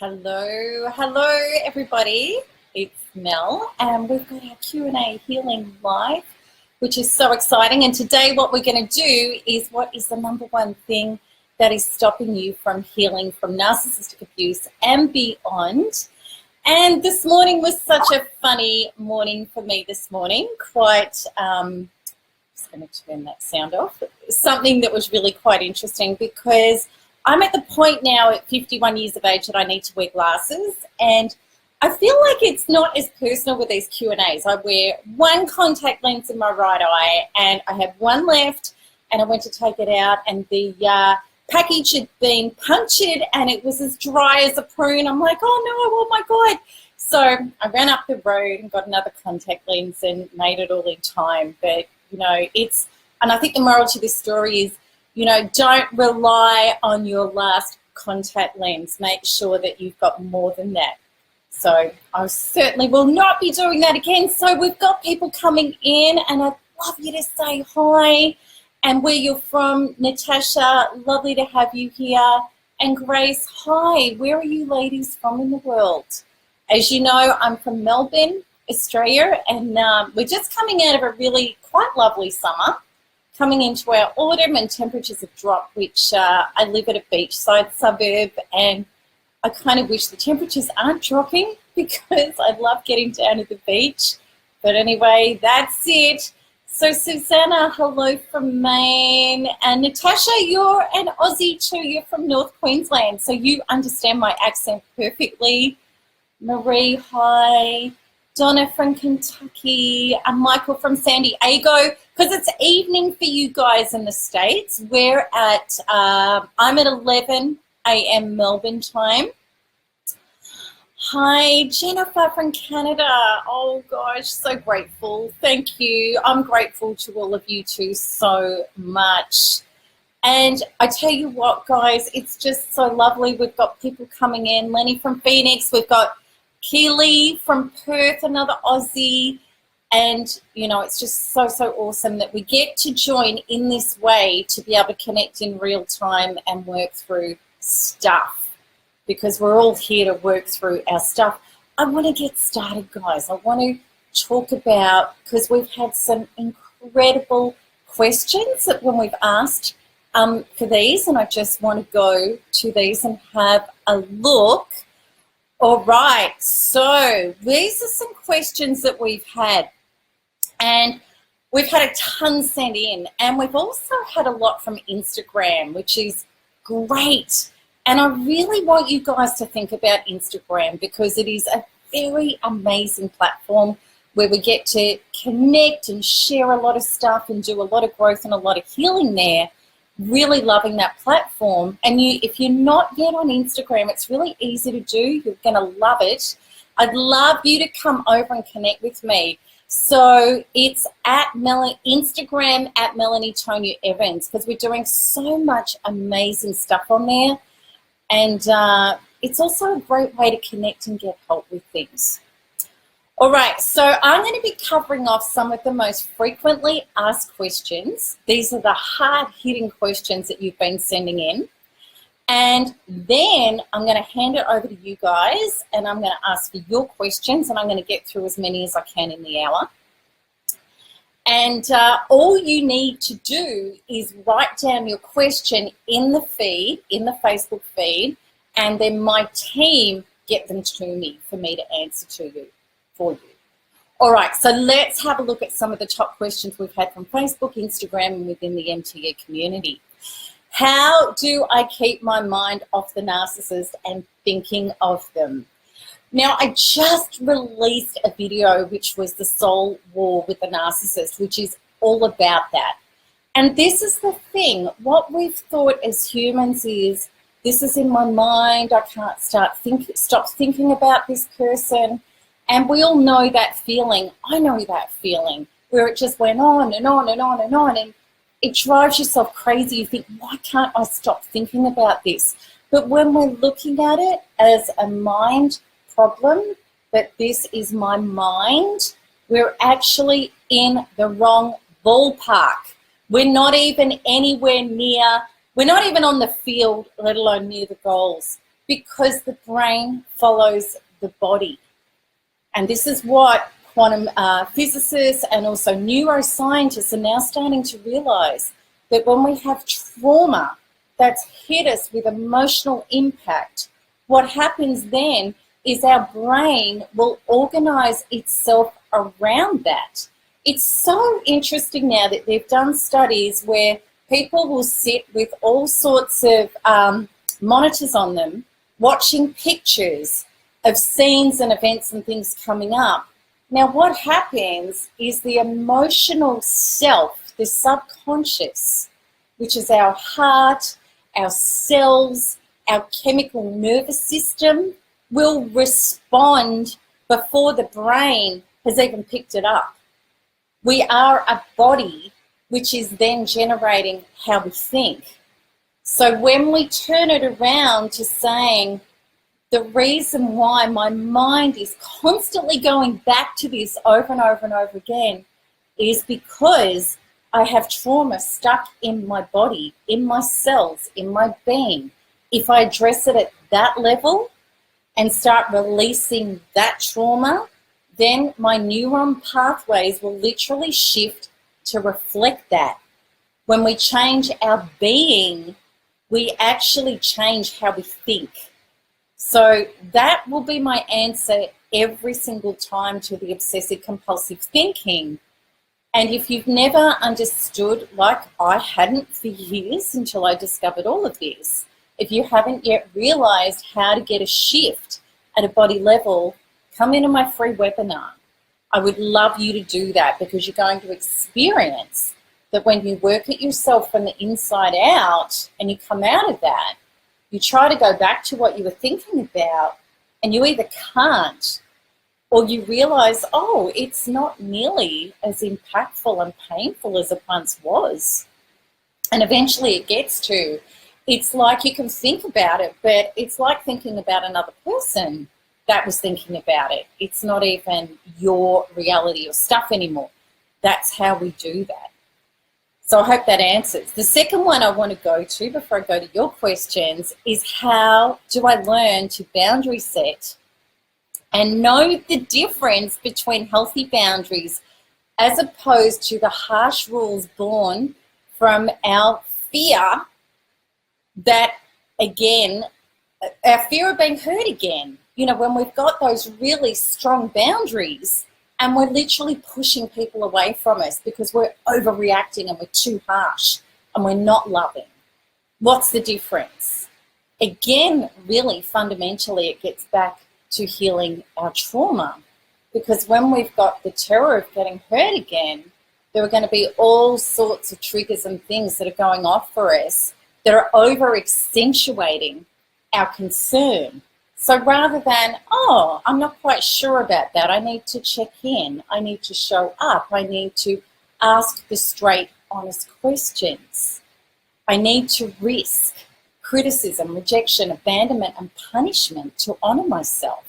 Hello everybody. It's Mel and we've got our Q&A Healing Live, which is so exciting. And today what we're going to do is what is the number one thing that is stopping you from healing from narcissistic abuse and beyond. And this morning was such a funny morning for me this morning. Just going to turn that sound off. Something that was really quite interesting because I'm at the point now at 51 years of age that I need to wear glasses, and I feel like it's not as personal with these Q&As. I wear one contact lens in my right eye and I have one left, and I went to take it out and the package had been punctured and it was as dry as a prune. I'm like, oh my God. So I ran up the road and got another contact lens and made it all in time. But, and I think the moral to this story is, don't rely on your last contact lens. Make sure that you've got more than that. So I certainly will not be doing that again. So we've got people coming in and I'd love you to say hi and where you're from. Natasha, lovely to have you here. And Grace, hi. Where are you ladies from in the world? As you know, I'm from Melbourne, Australia, and we're just coming out of a really quite lovely summer. Coming into our autumn and temperatures have dropped, which I live at a beachside suburb and I kind of wish the temperatures aren't dropping because I love getting down to the beach. But anyway, that's it. So Susanna, hello from Maine. And Natasha, you're an Aussie too. You're from North Queensland, so you understand my accent perfectly. Marie, hi. Donna from Kentucky, and Michael from San Diego, because it's evening for you guys in the States. We're at, I'm at 11 a.m. Melbourne time. Hi, Jennifer from Canada. Oh gosh, so grateful. Thank you. I'm grateful to all of you too so much. And I tell you what, guys, it's just so lovely. We've got people coming in. Lenny from Phoenix. We've got Keely from Perth, another Aussie, and it's just so awesome that we get to join in this way to be able to connect in real time and work through stuff, because we're all here to work through our stuff. I want to get started, guys. I want to talk about, because we've had some incredible questions that when we've asked for these, and I just want to go to these and have a look. All right, so these are some questions that we've had, and we've had a ton sent in, and we've also had a lot from Instagram, which is great. And I really want you guys to think about Instagram, because it is a very amazing platform where we get to connect and share a lot of stuff and do a lot of growth and a lot of healing there. Really loving that platform. And if you're not yet on Instagram, it's really easy to do. You're going to love it. I'd love you to come over and connect with me. So it's at Instagram at Melanie Tonia Evans, because we're doing so much amazing stuff on there. And it's also a great way to connect and get help with things. All right, so I'm going to be covering off some of the most frequently asked questions. These are the hard-hitting questions that you've been sending in. And then I'm going to hand it over to you guys, and I'm going to ask for your questions, and I'm going to get through as many as I can in the hour. And all you need to do is write down your question in the feed, in the Facebook feed, and then my team get them to me for me to answer to you. For you. All right, so let's have a look at some of the top questions we've had from Facebook, Instagram, and within the MTA community. How do I keep my mind off the narcissist and thinking of them? Now, I just released a video which was the soul war with the narcissist, which is all about that. And this is the thing, what we've thought as humans is, this is in my mind, I can't stop thinking about this person. And we all know that feeling. I know that feeling where it just went on and on and on and on, and it drives yourself crazy. You think, why can't I stop thinking about this? But when we're looking at it as a mind problem, that this is my mind, we're actually in the wrong ballpark. We're not even anywhere near, we're not even on the field, let alone near the goals. because the brain follows the body. And this is what quantum physicists and also neuroscientists are now starting to realize, that when we have trauma that's hit us with emotional impact, what happens then is our brain will organize itself around that. It's so interesting now that they've done studies where people will sit with all sorts of monitors on them, watching pictures of scenes and events and things coming up. Now, what happens is the emotional self, the subconscious, which is our heart, our cells, our chemical nervous system, will respond before the brain has even picked it up. We are a body which is then generating how we think. So when we turn it around to saying, the reason why my mind is constantly going back to this over and over and over again is because I have trauma stuck in my body, in my cells, in my being. If I address it at that level and start releasing that trauma, then my neuron pathways will literally shift to reflect that. When we change our being, we actually change how we think. So that will be my answer every single time to the obsessive compulsive thinking. And if you've never understood, like I hadn't for years until I discovered all of this, if you haven't yet realized how to get a shift at a body level, come into my free webinar. I would love you to do that, because you're going to experience that when you work at yourself from the inside out and you come out of that, you try to go back to what you were thinking about and you either can't, or you realize, oh, it's not nearly as impactful and painful as it once was. And eventually it gets to, it's like you can think about it, but it's like thinking about another person that was thinking about it. It's not even your reality or stuff anymore. That's how we do that. So I hope that answers. The second one I want to go to before I go to your questions is, how do I learn to boundary set and know the difference between healthy boundaries as opposed to the harsh rules born from our fear that, again, our fear of being hurt again. You know, when we've got those really strong boundaries and we're literally pushing people away from us because we're overreacting and we're too harsh and we're not loving. What's the difference? Again, really fundamentally, it gets back to healing our trauma, because when we've got the terror of getting hurt again, there are going to be all sorts of triggers and things that are going off for us that are over accentuating our concern. So rather than, oh, I'm not quite sure about that, I need to check in, I need to show up, I need to ask the straight, honest questions. I need to risk criticism, rejection, abandonment, and punishment to honor myself.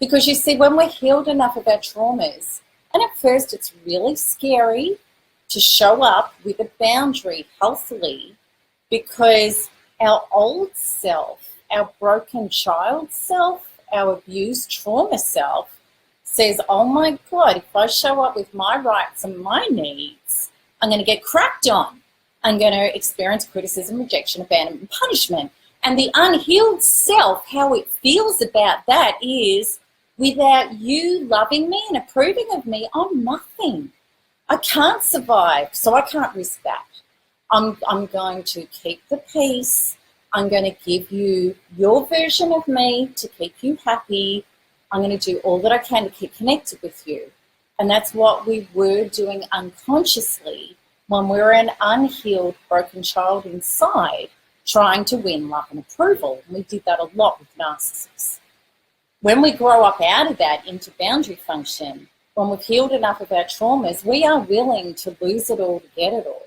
Because you see, when we're healed enough of our traumas, and at first it's really scary to show up with a boundary healthily, because our old self, our broken child self, our abused trauma self says, oh my God, if I show up with my rights and my needs, I'm going to get crapped on. I'm going to experience criticism, rejection, abandonment, and punishment. And the unhealed self, how it feels about that is, without you loving me and approving of me, I'm nothing. I can't survive, so I can't risk that. I'm going to keep the peace. I'm going to give you your version of me to keep you happy. I'm going to do all that I can to keep connected with you. And that's what we were doing unconsciously when we were an unhealed, broken child inside, trying to win love and approval. And we did that a lot with narcissists. When we grow up out of that into boundary function, when we've healed enough of our traumas, we are willing to lose it all to get it all.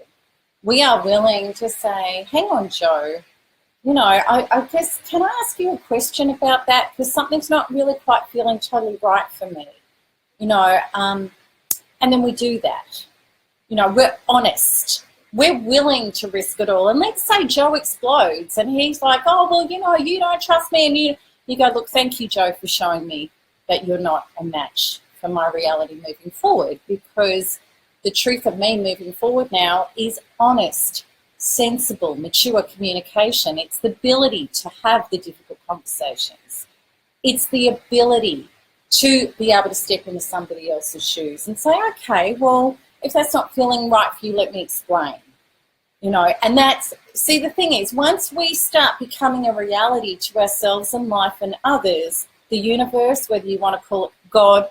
We are willing to say, hang on, Joe, you know, I guess, can I ask you a question about that? Because something's not really quite feeling totally right for me, you know, and then we do that. You know, we're honest. we're willing to risk it all. And let's say Joe explodes and he's like, oh, well, you don't trust me. And you go, look, thank you, Joe, for showing me that you're not a match for my reality moving forward, because the truth of me moving forward now is honest, sensible, mature communication. It's the ability to have the difficult conversations. It's the ability to be able to step into somebody else's shoes and say, okay, well, if that's not feeling right for you, let me explain. And the thing is, once we start becoming a reality to ourselves and life and others, the universe, whether you want to call it God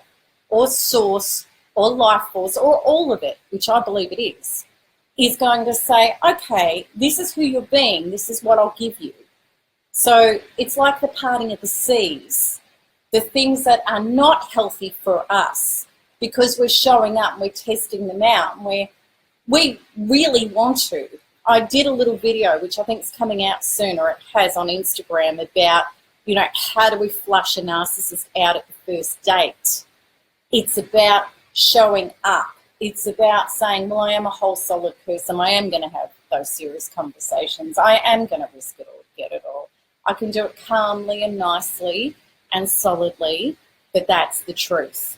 or source or life force or all of it, which I believe it is going to say, okay, this is who you're being, this is what I'll give you. So it's like the parting of the seas, the things that are not healthy for us, because we're showing up and we're testing them out and we really want to. I did a little video, which I think is coming out soon, or it has, on Instagram, about, how do we flush a narcissist out at the first date? It's about showing up. It's about saying, well, I am a whole solid person. I am going to have those serious conversations. I am going to risk it all, get it all. I can do it calmly and nicely and solidly, but that's the truth.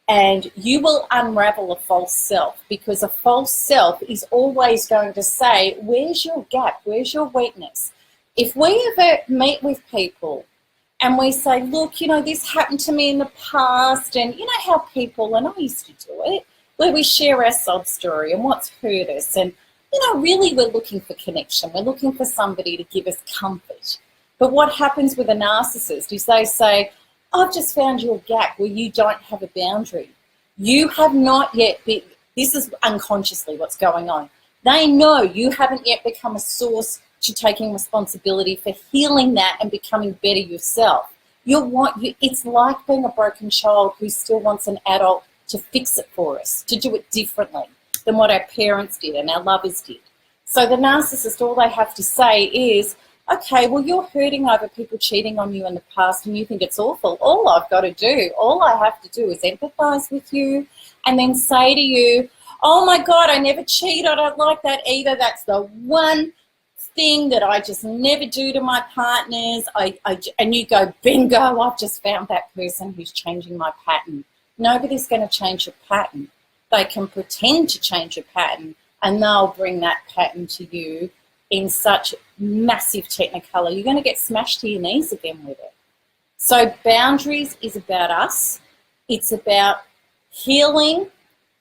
And you will unravel a false self, because a false self is always going to say, where's your gap? Where's your weakness? If we ever meet with people and we say, look, this happened to me in the past, and you know how people, and I used to do it, where we share our sob story and what's hurt us. And, really we're looking for connection. We're looking for somebody to give us comfort. But what happens with a narcissist is they say, I've just found your gap where you don't have a boundary. You have not yet been, this is unconsciously what's going on. They know you haven't yet become a source to taking responsibility for healing that and becoming better yourself. It's like being a broken child who still wants an adult to fix it for us, to do it differently than what our parents did and our lovers did. So the narcissist, all they have to say is, okay, well, you're hurting over people cheating on you in the past and you think it's awful. All I have to do is empathize with you and then say to you, oh my God, I never cheat. I don't like that either. That's the one thing that I just never do to my partners. And you go, bingo, I've just found that person who's changing my pattern. Nobody's going to change your pattern. They can pretend to change your pattern and they'll bring that pattern to you in such massive technicolor. You're going to get smashed to your knees again with it. So boundaries is about us. It's about healing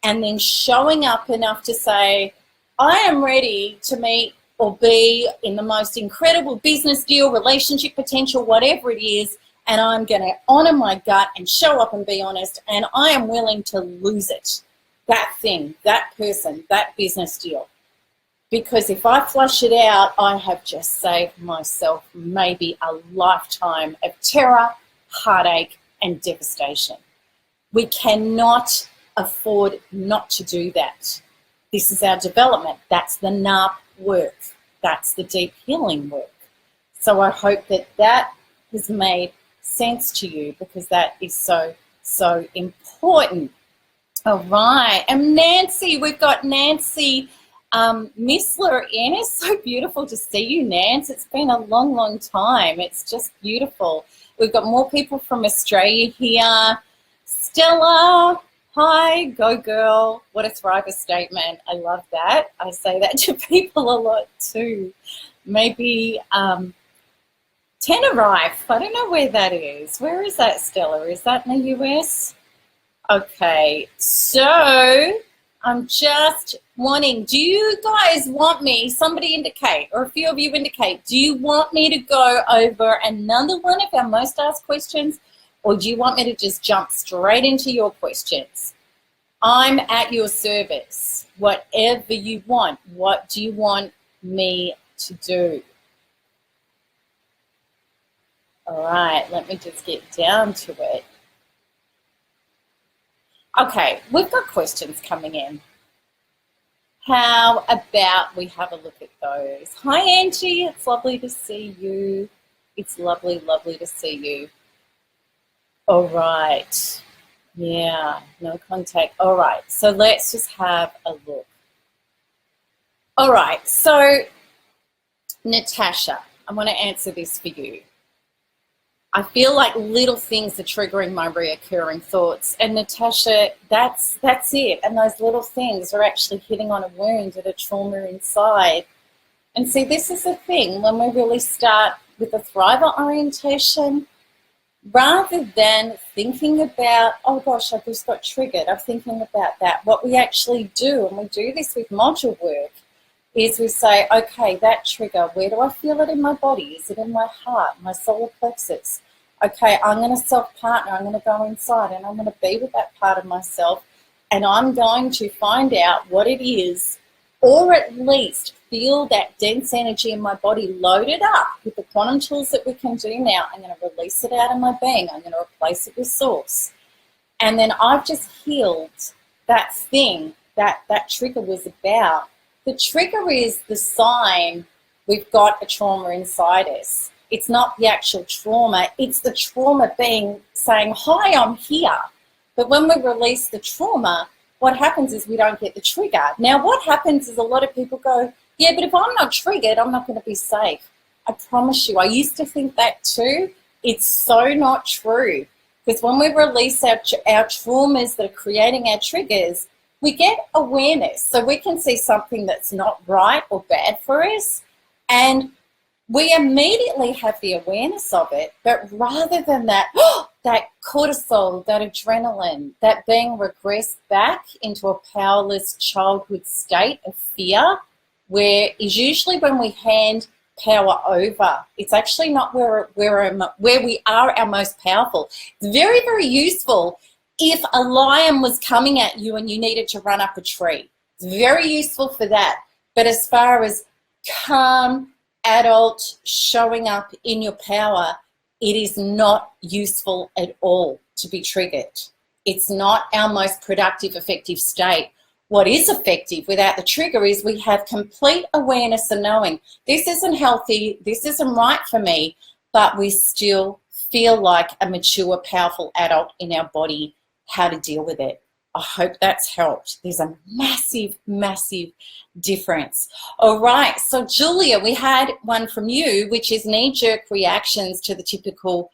and then showing up enough to say, I am ready to meet or be in the most incredible business deal, relationship potential, whatever it is, and I'm going to honor my gut and show up and be honest, and I am willing to lose it, that thing, that person, that business deal. Because if I flush it out, I have just saved myself maybe a lifetime of terror, heartache, and devastation. We cannot afford not to do that. This is our development. That's the NARP work. That's the deep healing work. So I hope that that has made sense to you, because that is so, so important. All right. And Nancy, we've got Nancy Missler in. It's so beautiful to see you, Nance. It's been a long, long time. It's just beautiful. We've got more people from Australia here. Stella, hi, go girl. What a thriver statement. I love that. I say that to people a lot too. Maybe Tenerife. I don't know where that is. Where is that, Stella? Is that in the US? Okay, so I'm just wanting, do you guys want me, somebody indicate, or a few of you indicate, do you want me to go over another one of our most asked questions, or do you want me to just jump straight into your questions? I'm at your service, whatever you want. What do you want me to do? All right, let me just get down to it. Okay, we've got questions coming in. How about we have a look at those? Hi, Angie. It's lovely to see you. It's lovely, lovely to see you. All right. Yeah, no contact. All right, so let's just have a look. All right, so Natasha, I want to answer this for you. I feel like little things are triggering my reoccurring thoughts. And Natasha, that's it. And those little things are actually hitting on a wound and a trauma inside. And see, this is the thing, when we really start with a thriver orientation, rather than thinking about, oh gosh, I just got triggered, I'm thinking about that. What we actually do, and we do this with module work, is we say, okay, that trigger, where do I feel it in my body? Is it in my heart, my solar plexus? Okay, I'm going to self-partner, I'm going to go inside and I'm going to be with that part of myself, and I'm going to find out what it is, or at least feel that dense energy in my body loaded up with the quantum tools that we can do now. I'm going to release it out of my being. I'm going to replace it with source. And then I've just healed that thing that trigger was about. The trigger is the sign we've got a trauma inside us. It's not the actual trauma. It's the trauma being saying, hi, I'm here. But when we release the trauma, what happens is we don't get the trigger. Now, what happens is a lot of people go, yeah, but if I'm not triggered, I'm not going to be safe. I promise you, I used to think that too. It's so not true. Because when we release our traumas that are creating our triggers, we get awareness. So we can see something that's not right or bad for us, and we immediately have the awareness of it. But rather than that, that cortisol, that adrenaline, that being regressed back into a powerless childhood state of fear, where is usually when we hand power over. It's actually not where we are our most powerful. It's very, very useful if a lion was coming at you and you needed to run up a tree. It's very useful for that. But as far as calm, adult, showing up in your power, it is not useful at all to be triggered. It's not our most productive, effective state. What is effective without the trigger is we have complete awareness and knowing this isn't healthy, this isn't right for me, but we still feel like a mature, powerful adult in our body, how to deal with it. I hope that's helped. There's a massive, massive difference. All right, so Julia, we had one from you, which is knee-jerk reactions to the typical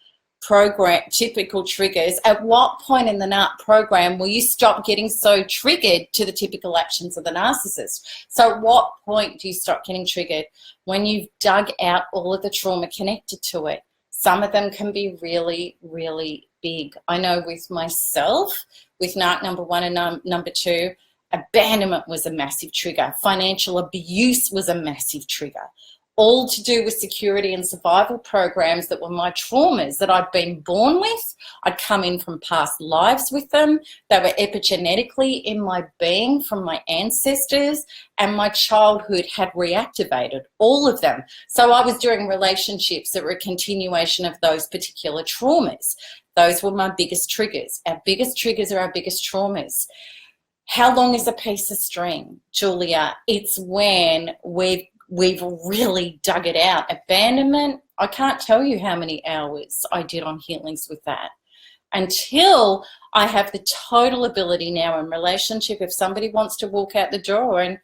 triggers. At what point in the NARP program will you stop getting so triggered to the typical actions of the narcissist? So at what point do you stop getting triggered? When you've dug out all of the trauma connected to it. Some of them can be really, really big. I know with myself, with NARC number 1 and number 2, abandonment was a massive trigger. Financial abuse was a massive trigger. All to do with security and survival programs that were my traumas that I'd been born with. I'd come in from past lives with them. They were epigenetically in my being from my ancestors, and my childhood had reactivated all of them. So I was doing relationships that were a continuation of those particular traumas. Those were my biggest triggers. Our biggest triggers are our biggest traumas. How long is a piece of string, Julia? It's when we've really dug it out. Abandonment, I can't tell you how many hours I did on healings with that, until I have the total ability now in relationship, if somebody wants to walk out the door and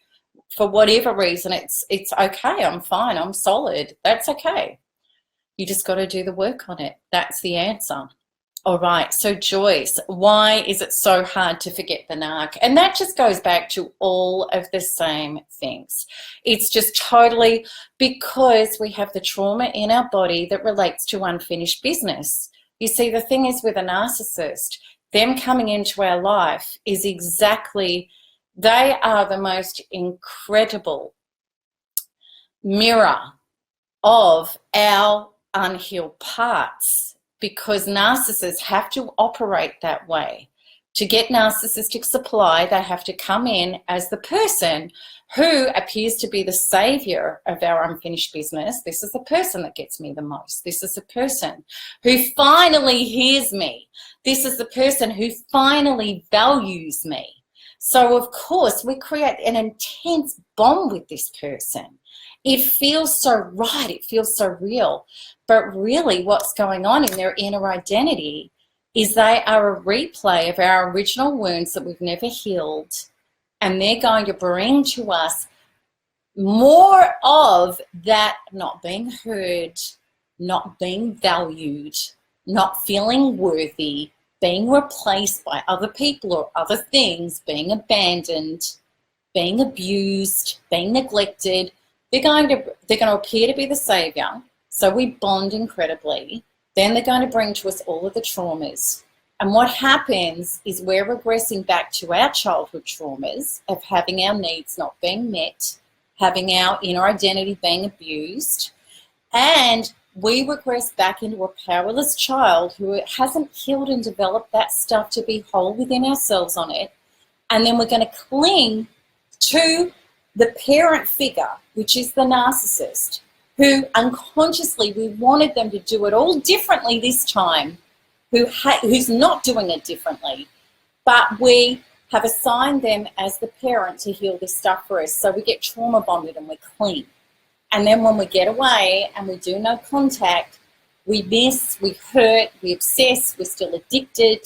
for whatever reason it's okay, I'm fine, I'm solid, that's okay. You just got to do the work on it. That's the answer. All right, so Joyce, why is it so hard to forget the NARC? And that just goes back to all of the same things. It's just totally because we have the trauma in our body that relates to unfinished business. You see, the thing is with a narcissist, them coming into our life is exactly, they are the most incredible mirror of our unhealed parts, because narcissists have to operate that way. To get narcissistic supply, they have to come in as the person who appears to be the savior of our unfinished business. This is the person that gets me the most. This is the person who finally hears me. This is the person who finally values me. So of course we create an intense bond with this person. It feels so right, it feels so real. But really what's going on in their inner identity is they are a replay of our original wounds that we've never healed, and they're going to bring to us more of that not being heard, not being valued, not feeling worthy, being replaced by other people or other things, being abandoned, being abused, being neglected. They're going to appear to be the savior, so we bond incredibly. Then they're going to bring to us all of the traumas. And what happens is we're regressing back to our childhood traumas of having our needs not being met, having our inner identity being abused, and we regress back into a powerless child who hasn't healed and developed that stuff to be whole within ourselves on it. And then we're going to cling to the parent figure, which is the narcissist, who unconsciously we wanted them to do it all differently this time, who's not doing it differently, but we have assigned them as the parent to heal this stuff for us. So we get trauma bonded and we cling. And then when we get away and we do no contact, we miss, we hurt, we obsess, we're still addicted,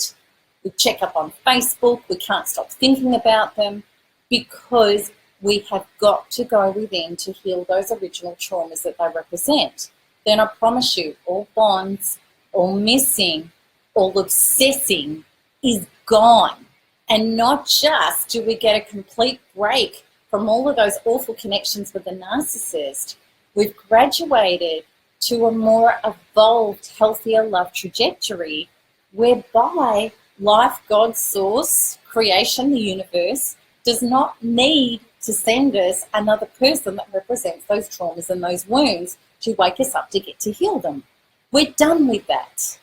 we check up on Facebook, we can't stop thinking about them, because we have got to go within to heal those original traumas that they represent. Then I promise you, all bonds, all missing, all obsessing is gone. And not just do we get a complete break from all of those awful connections with the narcissist, we've graduated to a more evolved, healthier love trajectory whereby life, God, source, creation, the universe, does not need to send us another person that represents those traumas and those wounds to wake us up to get to heal them. We're done with that.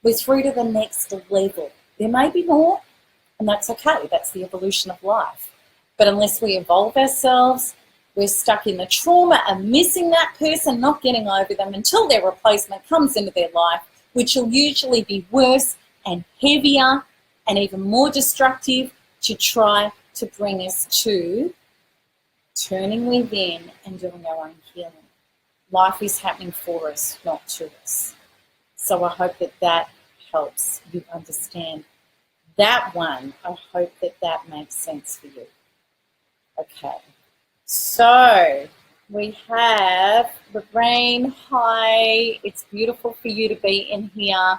We're through to the next level. There may be more, and that's okay. That's the evolution of life. But unless we evolve ourselves, we're stuck in the trauma and missing that person, not getting over them until their replacement comes into their life, which will usually be worse and heavier and even more destructive to try to bring us to turning within and doing our own healing. Life is happening for us, not to us. So I hope that that helps you understand that one. I hope that that makes sense for you. Okay, so we have Lorraine. Hi, it's beautiful for you to be in here.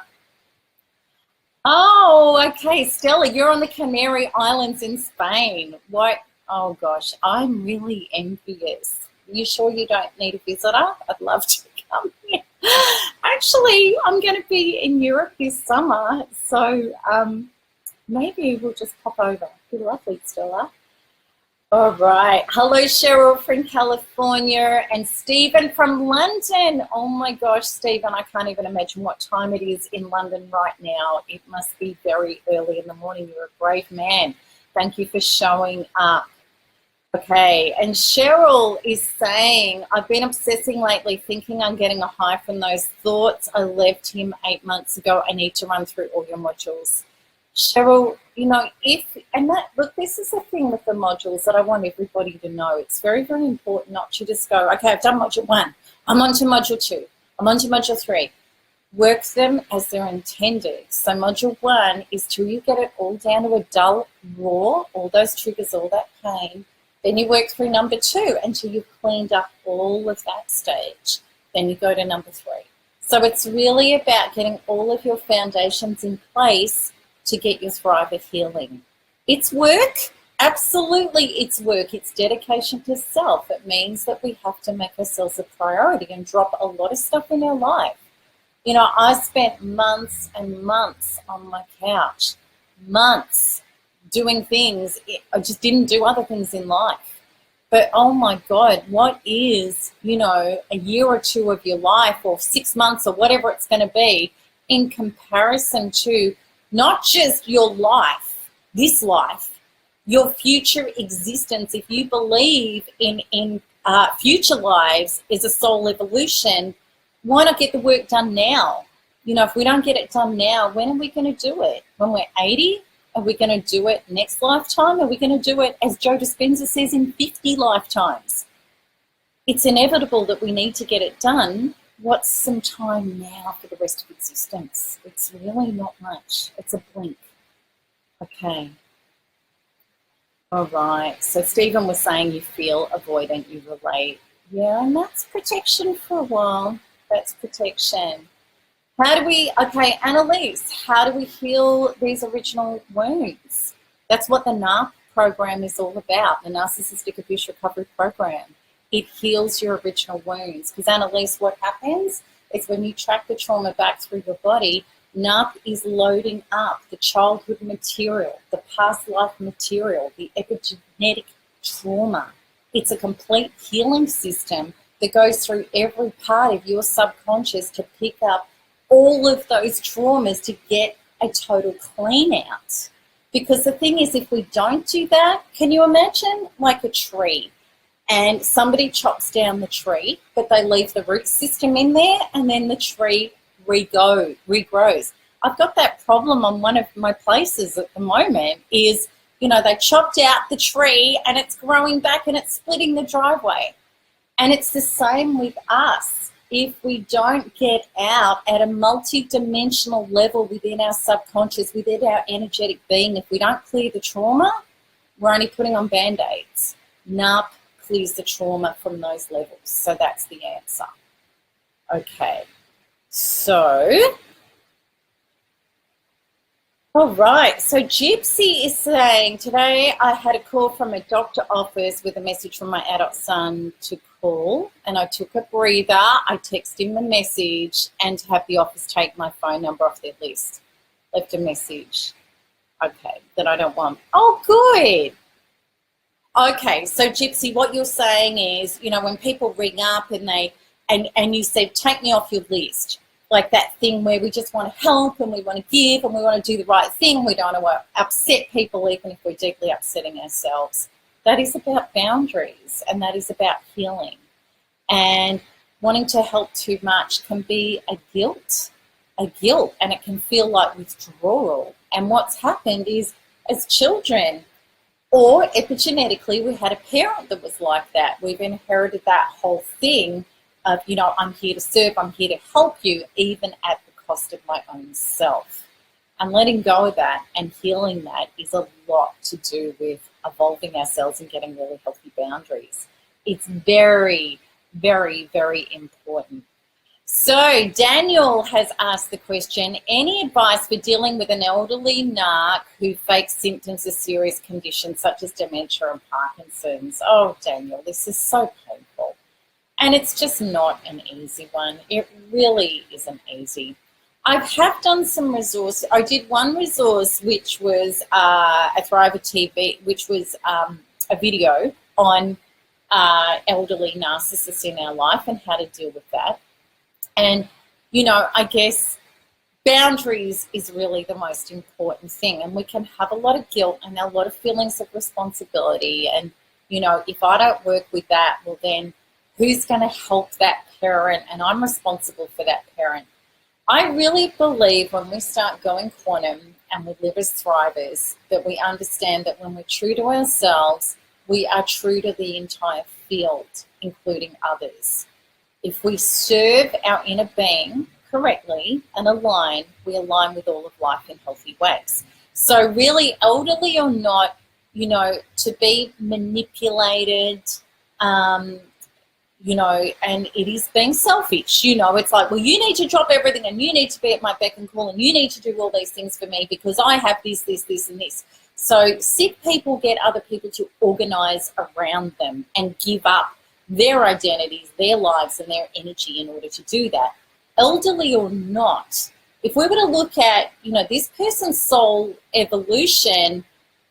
Oh, okay, Stella, you're on the Canary Islands in Spain. What? Oh gosh, I'm really envious. You sure you don't need a visitor? I'd love to come here. Actually, I'm going to be in Europe this summer, so maybe we'll just pop over. Be lovely, Stella. All right. Hello, Cheryl from California and Stephen from London. Oh my gosh, Stephen, I can't even imagine what time it is in London right now. It must be very early in the morning. You're a brave man. Thank you for showing up. Okay, and Cheryl is saying, I've been obsessing lately, thinking I'm getting a high from those thoughts. I left him 8 months ago. I need to run through all your modules. Cheryl, you know, look, this is the thing with the modules that I want everybody to know. It's very, very important not to just go, okay, I've done module 1. I'm on to module 2. I'm on to module 3. Work them as they're intended. So module 1 is till you get it all down to a dull raw, all those triggers, all that pain. Then you work through number 2 until you've cleaned up all of that stage. Then you go to number 3. So it's really about getting all of your foundations in place to get your Thriver healing. It's work. Absolutely, it's work. It's dedication to self. It means that we have to make ourselves a priority and drop a lot of stuff in our life. You know, I spent months and months on my couch, months doing things. I just didn't do other things in life. But oh my God, what is, you know, a year or 2 of your life or 6 months or whatever it's going to be in comparison to not just your life, this life, your future existence. If you believe in future lives as a soul evolution, why not get the work done now? You know, if we don't get it done now, when are we going to do it? When we're 80? Are we going to do it next lifetime? Are we going to do it, as Joe Dispenza says, in 50 lifetimes? It's inevitable that we need to get it done. What's some time now for the rest of existence? It's really not much. It's a blink. Okay. All right. So Stephen was saying you feel avoidant, you relate. Yeah, and that's protection for a while. That's protection. How do we, okay, Annalise, how do we heal these original wounds? That's what the NARP program is all about, the Narcissistic Abuse Recovery Program. It heals your original wounds. Because, Annalise, what happens is when you track the trauma back through your body, NARP is loading up the childhood material, the past life material, the epigenetic trauma. It's a complete healing system that goes through every part of your subconscious to pick up all of those traumas to get a total clean out. Because the thing is, if we don't do that, can you imagine like a tree and somebody chops down the tree, but they leave the root system in there and then the tree regrows. I've got that problem on one of my places at the moment is, you know, they chopped out the tree and it's growing back and it's splitting the driveway. And it's the same with us. If we don't get out at a multi-dimensional level within our subconscious, within our energetic being, if we don't clear the trauma, we're only putting on Band-Aids. NARP clears the trauma from those levels. So that's the answer. Okay. So, all right. So Gypsy is saying, today I had a call from a doctor office with a message from my adult son to call, and I took a breather. I texted him a message and to have the office take my phone number off their list. Left a message. Okay, that I don't want. Oh, good. Okay, so Gypsy, what you're saying is, you know, when people ring up and they and you said, take me off your list, like that thing where we just want to help and we want to give and we want to do the right thing. We don't want to upset people even if we're deeply upsetting ourselves. That is about boundaries and that is about healing. And wanting to help too much can be a guilt, and it can feel like withdrawal. And what's happened is, as children, or epigenetically, we had a parent that was like that. We've inherited that whole thing of, you know, I'm here to serve, I'm here to help you, even at the cost of my own self. And letting go of that and healing that is a lot to do with evolving ourselves and getting really healthy boundaries. It's very, very, very important. So Daniel has asked the question, any advice for dealing with an elderly narc who fakes symptoms of serious conditions such as dementia and Parkinson's? Oh, Daniel, this is so painful. And it's just not an easy one. It really isn't easy. I have done some resources. I did one resource which was a Thriver TV, which was a video on elderly narcissists in our life and how to deal with that. And, you know, I guess boundaries is really the most important thing. And we can have a lot of guilt and a lot of feelings of responsibility. And, you know, if I don't work with that, well, then who's going to help that parent? And I'm responsible for that parent. I really believe when we start going quantum and we live as thrivers, that we understand that when we're true to ourselves, we are true to the entire field, including others. If we serve our inner being correctly and align, we align with all of life in healthy ways. So really, elderly or not, you know, to be manipulated, you know, and it is being selfish, you know, it's like, well, you need to drop everything and you need to be at my beck and call and you need to do all these things for me because I have this, this, this, and this. So sick people get other people to organize around them and give up their identities, their lives, and their energy in order to do that. Elderly or not, if we were to look at, you know, this person's soul evolution,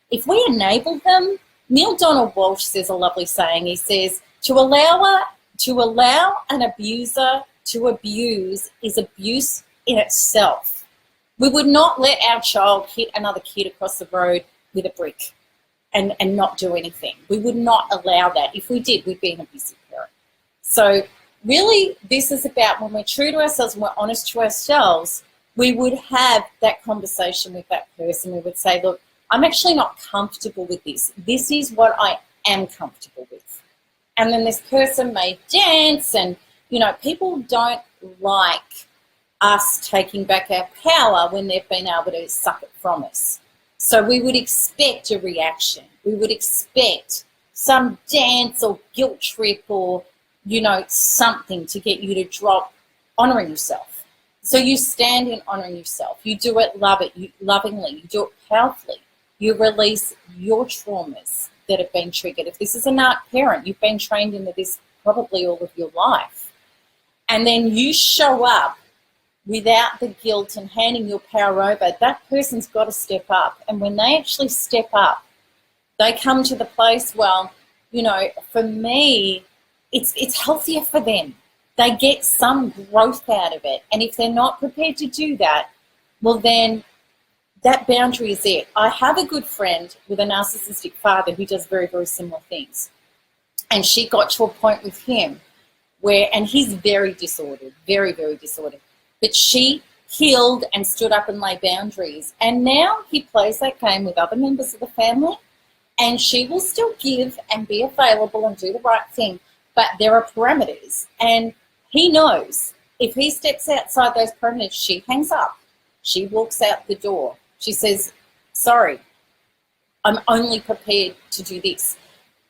if we enable them, Neil Donald Walsh says a lovely saying. He says, to allow an abuser to abuse is abuse in itself. We would not let our child hit another kid across the road with a brick and not do anything. We would not allow that. If we did, we'd be an abusive parent. So really, this is about when we're true to ourselves and we're honest to ourselves, we would have that conversation with that person. We would say, look, I'm actually not comfortable with this. This is what I am comfortable with. And then this person may dance and, you know, people don't like us taking back our power when they've been able to suck it from us. So we would expect a reaction. We would expect some dance or guilt trip or, something to get you to drop honoring yourself. So you stand in honoring yourself. You do it lovingly. You do it powerfully. You release your traumas that have been triggered. If this is a narc parent, you've been trained into this probably all of your life. And then you show up without the guilt and handing your power over. That person's got to step up. And when they actually step up, they come to the place, well, for me, it's healthier for them. They get some growth out of it. And if they're not prepared to do that, well, then that boundary is it. I have a good friend with a narcissistic father who does very, very similar things. And she got to a point with him where, and he's very disordered, very, very disordered. But she healed and stood up and laid boundaries. And now he plays that game with other members of the family. And she will still give and be available and do the right thing. But there are parameters. And he knows if he steps outside those parameters, she hangs up. She walks out the door. She says, sorry, I'm only prepared to do this.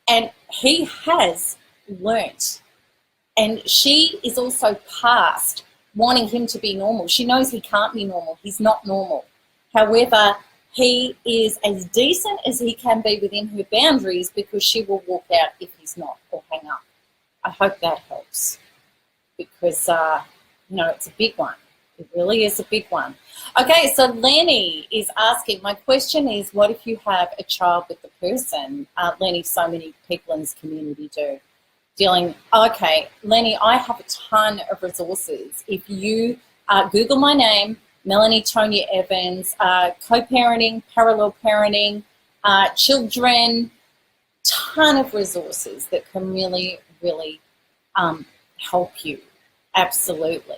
And he has learnt. And she is also past wanting him to be normal. She knows he can't be normal. He's not normal. However, he is as decent as he can be within her boundaries because she will walk out if he's not or hang up. I hope that helps because, it's a big one. It really is a big one. Okay, so Lenny is asking, my question is, what if you have a child with the person? Lenny, so many people in this community do. Okay, Lenny, I have a ton of resources. If you Google my name, Melanie Tonya Evans, co-parenting, parallel parenting, children, ton of resources that can really, really help you. Absolutely.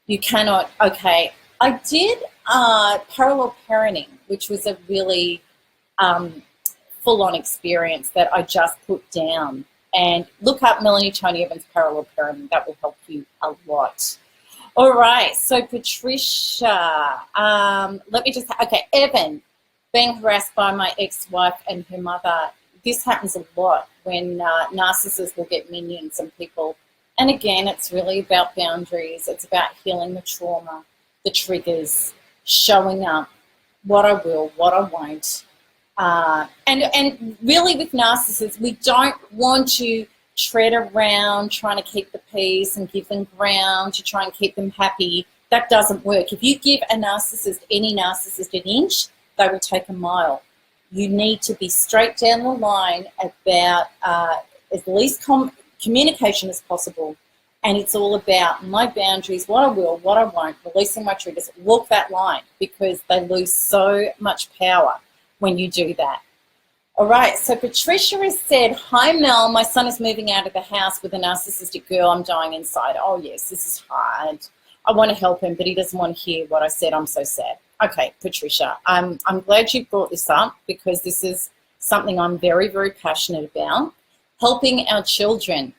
You cannot, okay. I did parallel parenting, which was a really full-on experience that I just put down. And look up Melanie Tonya Evans Parallel Parenting. That will help you a lot. All right. So Patricia, let me just, okay, Evan, being harassed by my ex-wife and her mother. This happens a lot when narcissists will get minions and people. And again, it's really about boundaries. It's about healing the trauma, the triggers, showing up, what I will, what I won't. And really with narcissists, we don't want to tread around trying to keep the peace and give them ground to try and keep them happy. That doesn't work. If you give any narcissist an inch, they will take a mile. You need to be straight down the line about as least communication as possible. And it's all about my boundaries, what I will, what I won't, releasing my triggers. Walk that line because they lose so much power when you do that. All right, so Patricia has said, hi Mel, my son is moving out of the house with a narcissistic girl. I'm dying inside. Oh yes, this is hard. I want to help him, but he doesn't want to hear what I said. I'm so sad. Okay, Patricia, I'm glad you brought this up because this is something I'm very, very passionate about, helping our children.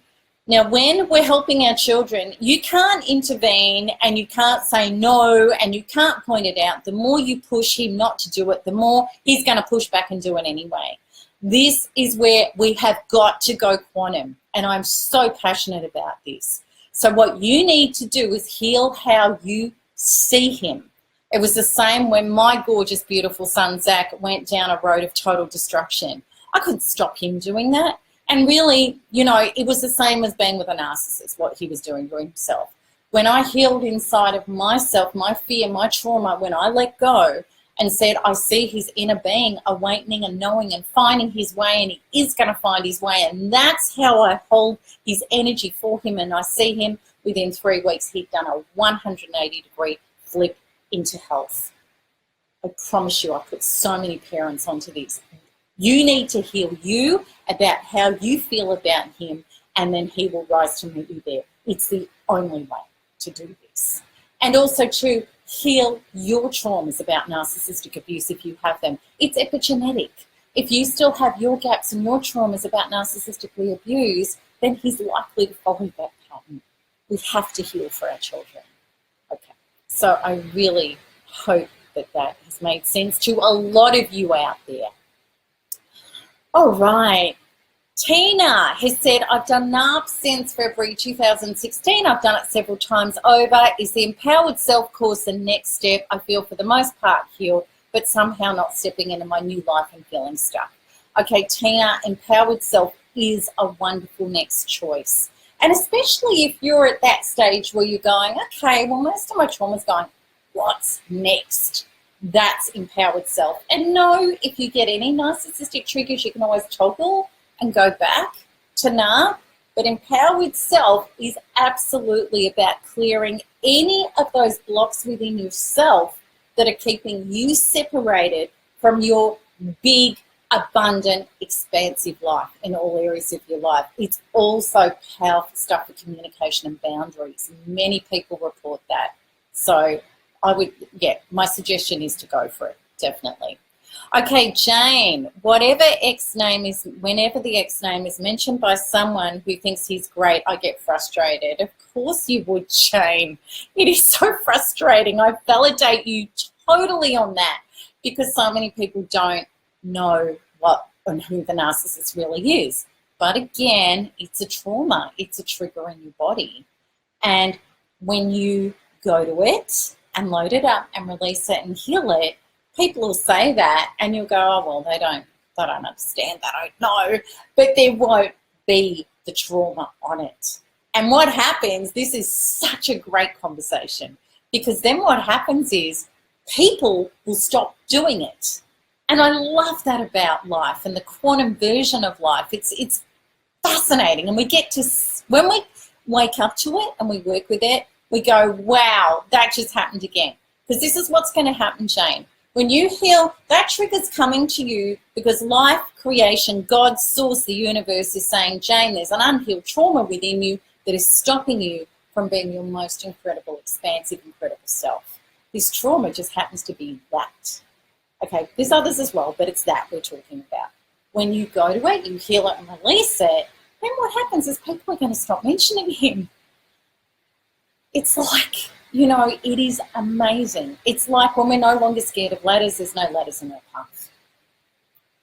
Now, when we're helping our children, you can't intervene and you can't say no and you can't point it out. The more you push him not to do it, the more he's going to push back and do it anyway. This is where we have got to go quantum, and I'm so passionate about this. So what you need to do is heal how you see him. It was the same when my gorgeous, beautiful son, Zach, went down a road of total destruction. I couldn't stop him doing that. And really, it was the same as being with a narcissist, what he was doing to himself. When I healed inside of myself, my fear, my trauma, when I let go and said, I see his inner being awakening and knowing and finding his way, and he is going to find his way. And that's how I hold his energy for him. And I see him within 3 weeks, he'd done a 180-degree flip into health. I promise you, I put so many parents onto this. You need to heal you about how you feel about him, and then he will rise to meet you there. It's the only way to do this. And also to heal your traumas about narcissistic abuse if you have them. It's epigenetic. If you still have your gaps and your traumas about narcissistically abused, then he's likely to follow that pattern. We have to heal for our children. Okay, so I really hope that that has made sense to a lot of you out there. All right. Tina has said, I've done NARP since February 2016. I've done it several times over. Is the Empowered Self course the next step? I feel for the most part healed, but somehow not stepping into my new life and feeling stuck. Okay, Tina, Empowered Self is a wonderful next choice. And especially if you're at that stage where you're going, okay, well, most of my trauma's going, what's next? That's Empowered Self. And no, if you get any narcissistic triggers, you can always toggle and go back to NARP. But Empowered Self is absolutely about clearing any of those blocks within yourself that are keeping you separated from your big, abundant, expansive life in all areas of your life. It's also powerful stuff for communication and boundaries. Many people report that. So I would, my suggestion is to go for it, definitely. Okay, Jane, whenever the ex name is mentioned by someone who thinks he's great, I get frustrated. Of course you would, Jane. It is so frustrating. I validate you totally on that because so many people don't know what and who the narcissist really is. But again, it's a trauma. It's a trigger in your body. And when you go to it and load it up and release it and heal it, people will say that and you'll go, oh, well, they don't understand, they don't know. But there won't be the trauma on it. And what happens, this is such a great conversation, because then what happens is people will stop doing it. And I love that about life and the quantum version of life. It's fascinating. And we get to, when we wake up to it and we work with it, we go, wow, that just happened again. Because this is what's going to happen, Jane. When you heal, that trigger's coming to you because life, creation, God's source, the universe is saying, Jane, there's an unhealed trauma within you that is stopping you from being your most incredible, expansive, incredible self. This trauma just happens to be that. Okay, there's others as well, but it's that we're talking about. When you go to it, you heal it and release it, then what happens is people are going to stop mentioning him. It's like, you know, it is amazing. It's like when we're no longer scared of ladders, there's no ladders in our path.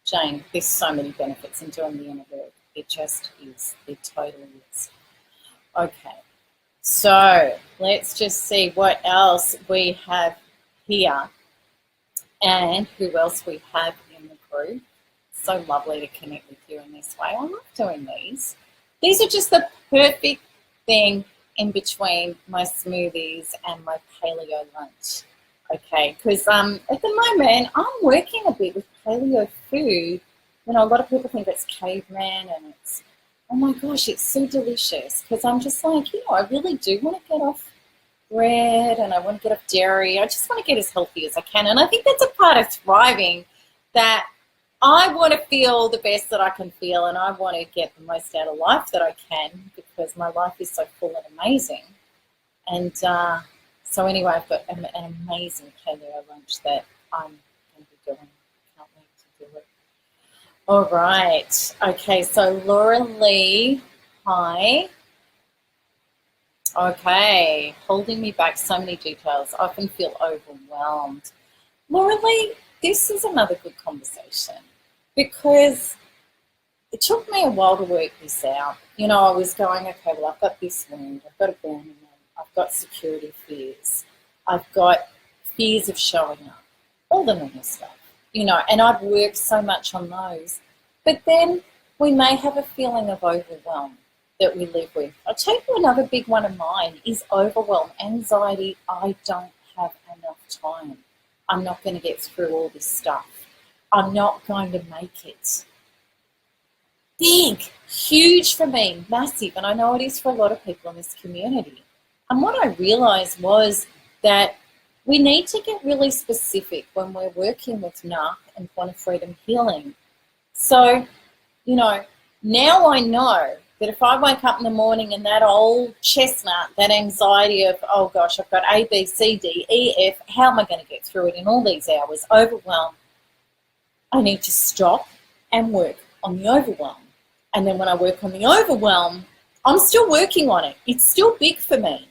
Jane, there's so many benefits in doing the inner work. It just is. It totally is. Okay, so let's just see what else we have here and who else we have in the group. So lovely to connect with you in this way. I love doing these. These are just the perfect thing in between my smoothies and my paleo lunch. Okay, because at the moment I'm working a bit with paleo food. You know, a lot of people think it's caveman and it's, oh my gosh, it's so delicious. Because I'm just like, you know, I really do want to get off bread and I want to get off dairy. I just want to get as healthy as I can. And I think that's a part of thriving, that I want to feel the best that I can feel and I want to get the most out of life that I can because my life is so full and amazing. And so anyway, I've got an amazing paleo lunch that I'm going to be doing. Can't wait to do it. All right. Okay, so Laura Lee, hi. Okay, holding me back, so many details. I often feel overwhelmed. Laura Lee, this is another good conversation because it took me a while to work this out. You know, I was going, okay, well, I've got this wound, I've got a burning wound, I've got security fears, I've got fears of showing up, all the normal stuff, you know, and I've worked so much on those. But then we may have a feeling of overwhelm that we live with. I'll tell you another big one of mine is overwhelm, anxiety. I don't have enough time. I'm not going to get through all this stuff. I'm not going to make it. Big, huge for me, massive, and I know it is for a lot of people in this community. And what I realised was that we need to get really specific when we're working with NARP and quantum freedom healing. So, you know, now I know that if I wake up in the morning and that old chestnut, that anxiety of, oh gosh, I've got A, B, C, D, E, F, how am I going to get through it in all these hours, overwhelmed, I need to stop and work on the overwhelm. And then when I work on the overwhelm, I'm still working on it. It's still big for me.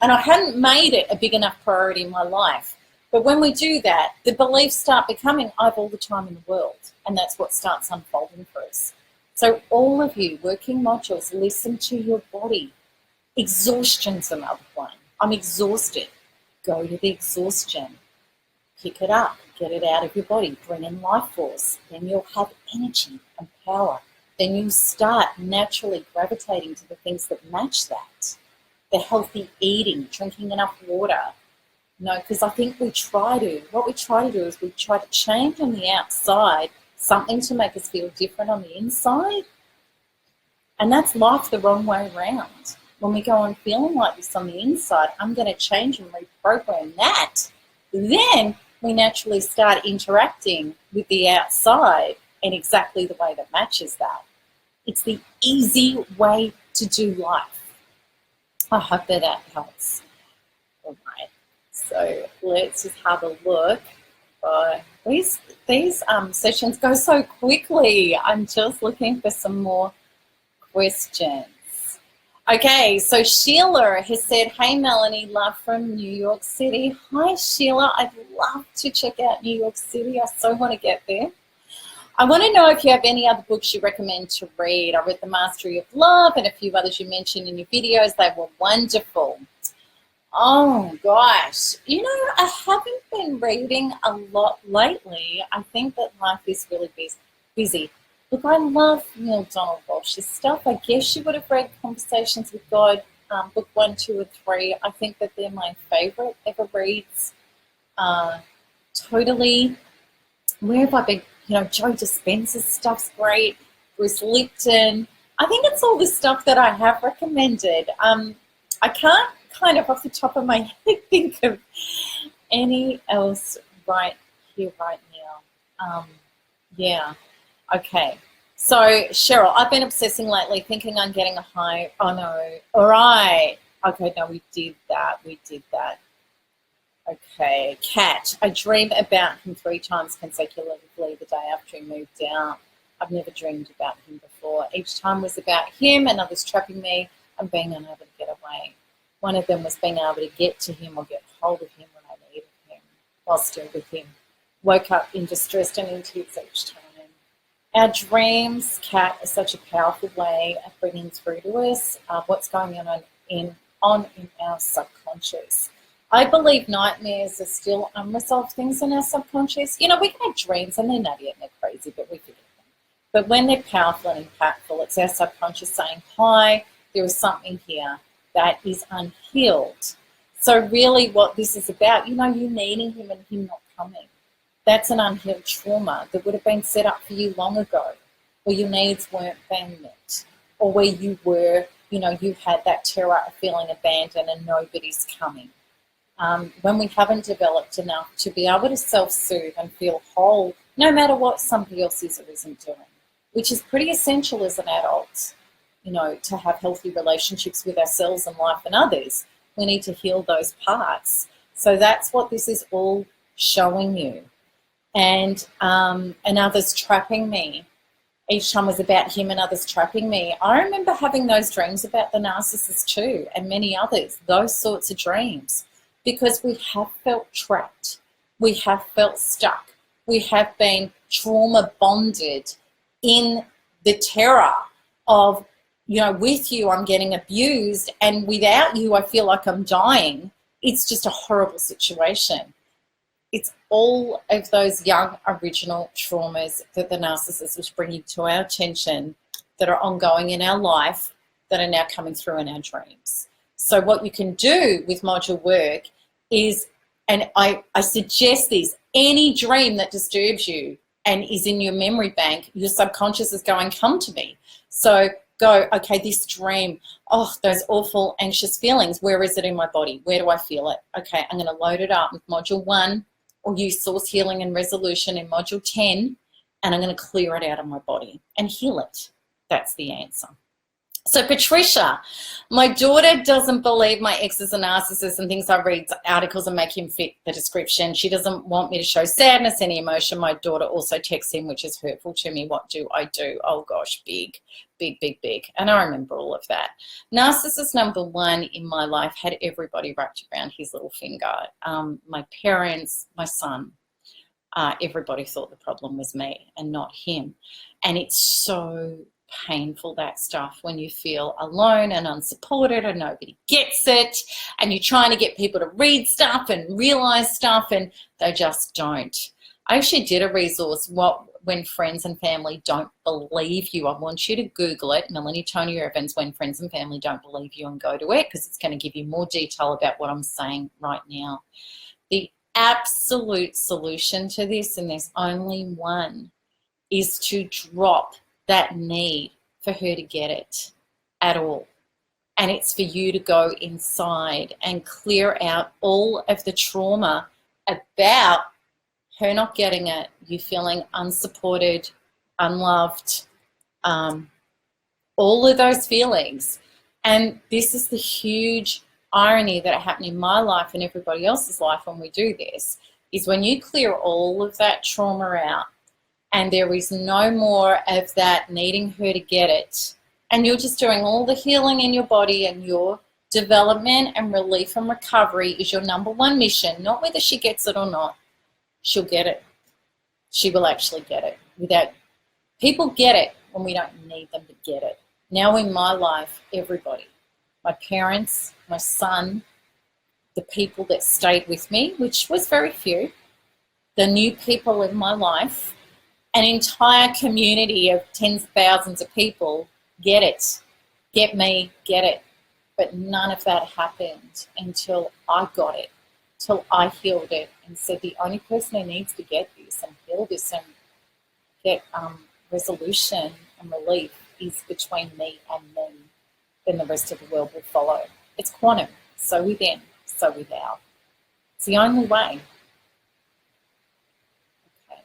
And I hadn't made it a big enough priority in my life. But when we do that, the beliefs start becoming, I've all the time in the world. And that's what starts unfolding for us. So all of you working modules, listen to your body. Exhaustion's another one. I'm exhausted. Go to the exhaustion. Pick it up. Get it out of your body. Bring in life force. Then you'll have energy and power. Then you start naturally gravitating to the things that match that. The healthy eating, drinking enough water. No, because I think what we try to do is we try to change on the outside something to make us feel different on the inside. And that's life the wrong way around. When we go on feeling like this on the inside, I'm going to change and reprogram that. Then we naturally start interacting with the outside in exactly the way that matches that. It's the easy way to do life. I hope that helps. All right. So let's just have a look. These sessions go so quickly. I'm just looking for some more questions. Okay, so Sheila has said, hey Melanie, love from New York City. Hi Sheila, I'd love to check out New York City. I so want to get there. I want to know if you have any other books you recommend to read. I read The Mastery of Love and a few others you mentioned in your videos. They were wonderful. Oh gosh, I haven't been reading a lot lately. I think that life is really busy. Look, I love Neale Donald Walsh's stuff. I guess you would have read Conversations with God, book 1, 2, and 3. I think that they're my favorite ever reads. Totally. Where have I been? Joe Dispenza's stuff's great. Bruce Lipton. I think it's all the stuff that I have recommended. I can't kind of off the top of my head think of any else right here, right now. Yeah. Okay. So, Cheryl, I've been obsessing lately, thinking I'm getting a high. Oh, no. All right. Okay, no, we did that. Okay. Kat, I dream about him 3 times consecutively the day after he moved out. I've never dreamed about him before. Each time was about him and others trapping me and being unable to get away. One of them was being able to get to him or get hold of him when I needed him while still with him. Woke up in distress and in tears each time. Our dreams, Kat, are such a powerful way of bringing through to us what's going on in our subconscious. I believe nightmares are still unresolved things in our subconscious. We can have dreams and they're nutty and they're crazy, but we forget them. But when they're powerful and impactful, it's our subconscious saying, hi, there is something here that is unhealed. So really what this is about, you needing him and him not coming. That's an unhealed trauma that would have been set up for you long ago, where your needs weren't being met, or where you were, you had that terror of feeling abandoned and nobody's coming. When we haven't developed enough to be able to self-soothe and feel whole, no matter what somebody else is or isn't doing, which is pretty essential as an adult, to have healthy relationships with ourselves and life and others. We need to heal those parts. So that's what this is all showing you. And others trapping me. Each time was about him and others trapping me. I remember having those dreams about the narcissist too, and many others, those sorts of dreams, because we have felt trapped. We have felt stuck. We have been trauma bonded in the terror of, with you I'm getting abused, and without you I feel like I'm dying. It's just a horrible situation. It's all of those young original traumas that the narcissist was bringing to our attention that are ongoing in our life that are now coming through in our dreams. So what you can do with module work is, and I suggest this, any dream that disturbs you and is in your memory bank, your subconscious is going, come to me. So go, okay, this dream, those awful anxious feelings, where is it in my body? Where do I feel it? Okay, I'm going to load it up with module 1, or use Source Healing and Resolution in module 10, and I'm going to clear it out of my body and heal it. That's the answer. So Patricia, my daughter doesn't believe my ex is a narcissist and thinks I read articles and make him fit the description. She doesn't want me to show sadness, any emotion. My daughter also texts him, which is hurtful to me. What do I do? Oh gosh, big big, big, big. And I remember all of that. Narcissist number one in my life had everybody wrapped around his little finger. My parents, my son, everybody thought the problem was me and not him. And it's so painful, that stuff, when you feel alone and unsupported and nobody gets it, and you're trying to get people to read stuff and realize stuff and they just don't. I actually did a resource, when friends and family don't believe you. I want you to Google it, Melanie Tony Evans, When Friends and Family Don't Believe You, and go to it, because it's going to give you more detail about what I'm saying right now. The absolute solution to this, and there's only one, is to drop that need for her to get it at all. And it's for you to go inside and clear out all of the trauma about her not getting it, you feeling unsupported, unloved, all of those feelings. And this is the huge irony that happened in my life and everybody else's life when we do this, is when you clear all of that trauma out and there is no more of that needing her to get it, and you're just doing all the healing in your body, and your development and relief and recovery is your number one mission, not whether she gets it or not. She'll get it. She will actually get it. Without people get it when we don't need them to get it. Now in my life, everybody, my parents, my son, the people that stayed with me, which was very few, the new people in my life, an entire community of tens of thousands of people get it, get me, get it. But none of that happened until I got it, till I healed it and said the only person who needs to get this and heal this and get resolution and relief is between me and me. Then the rest of the world will follow. It's quantum, so within, so without. It's the only way. Okay.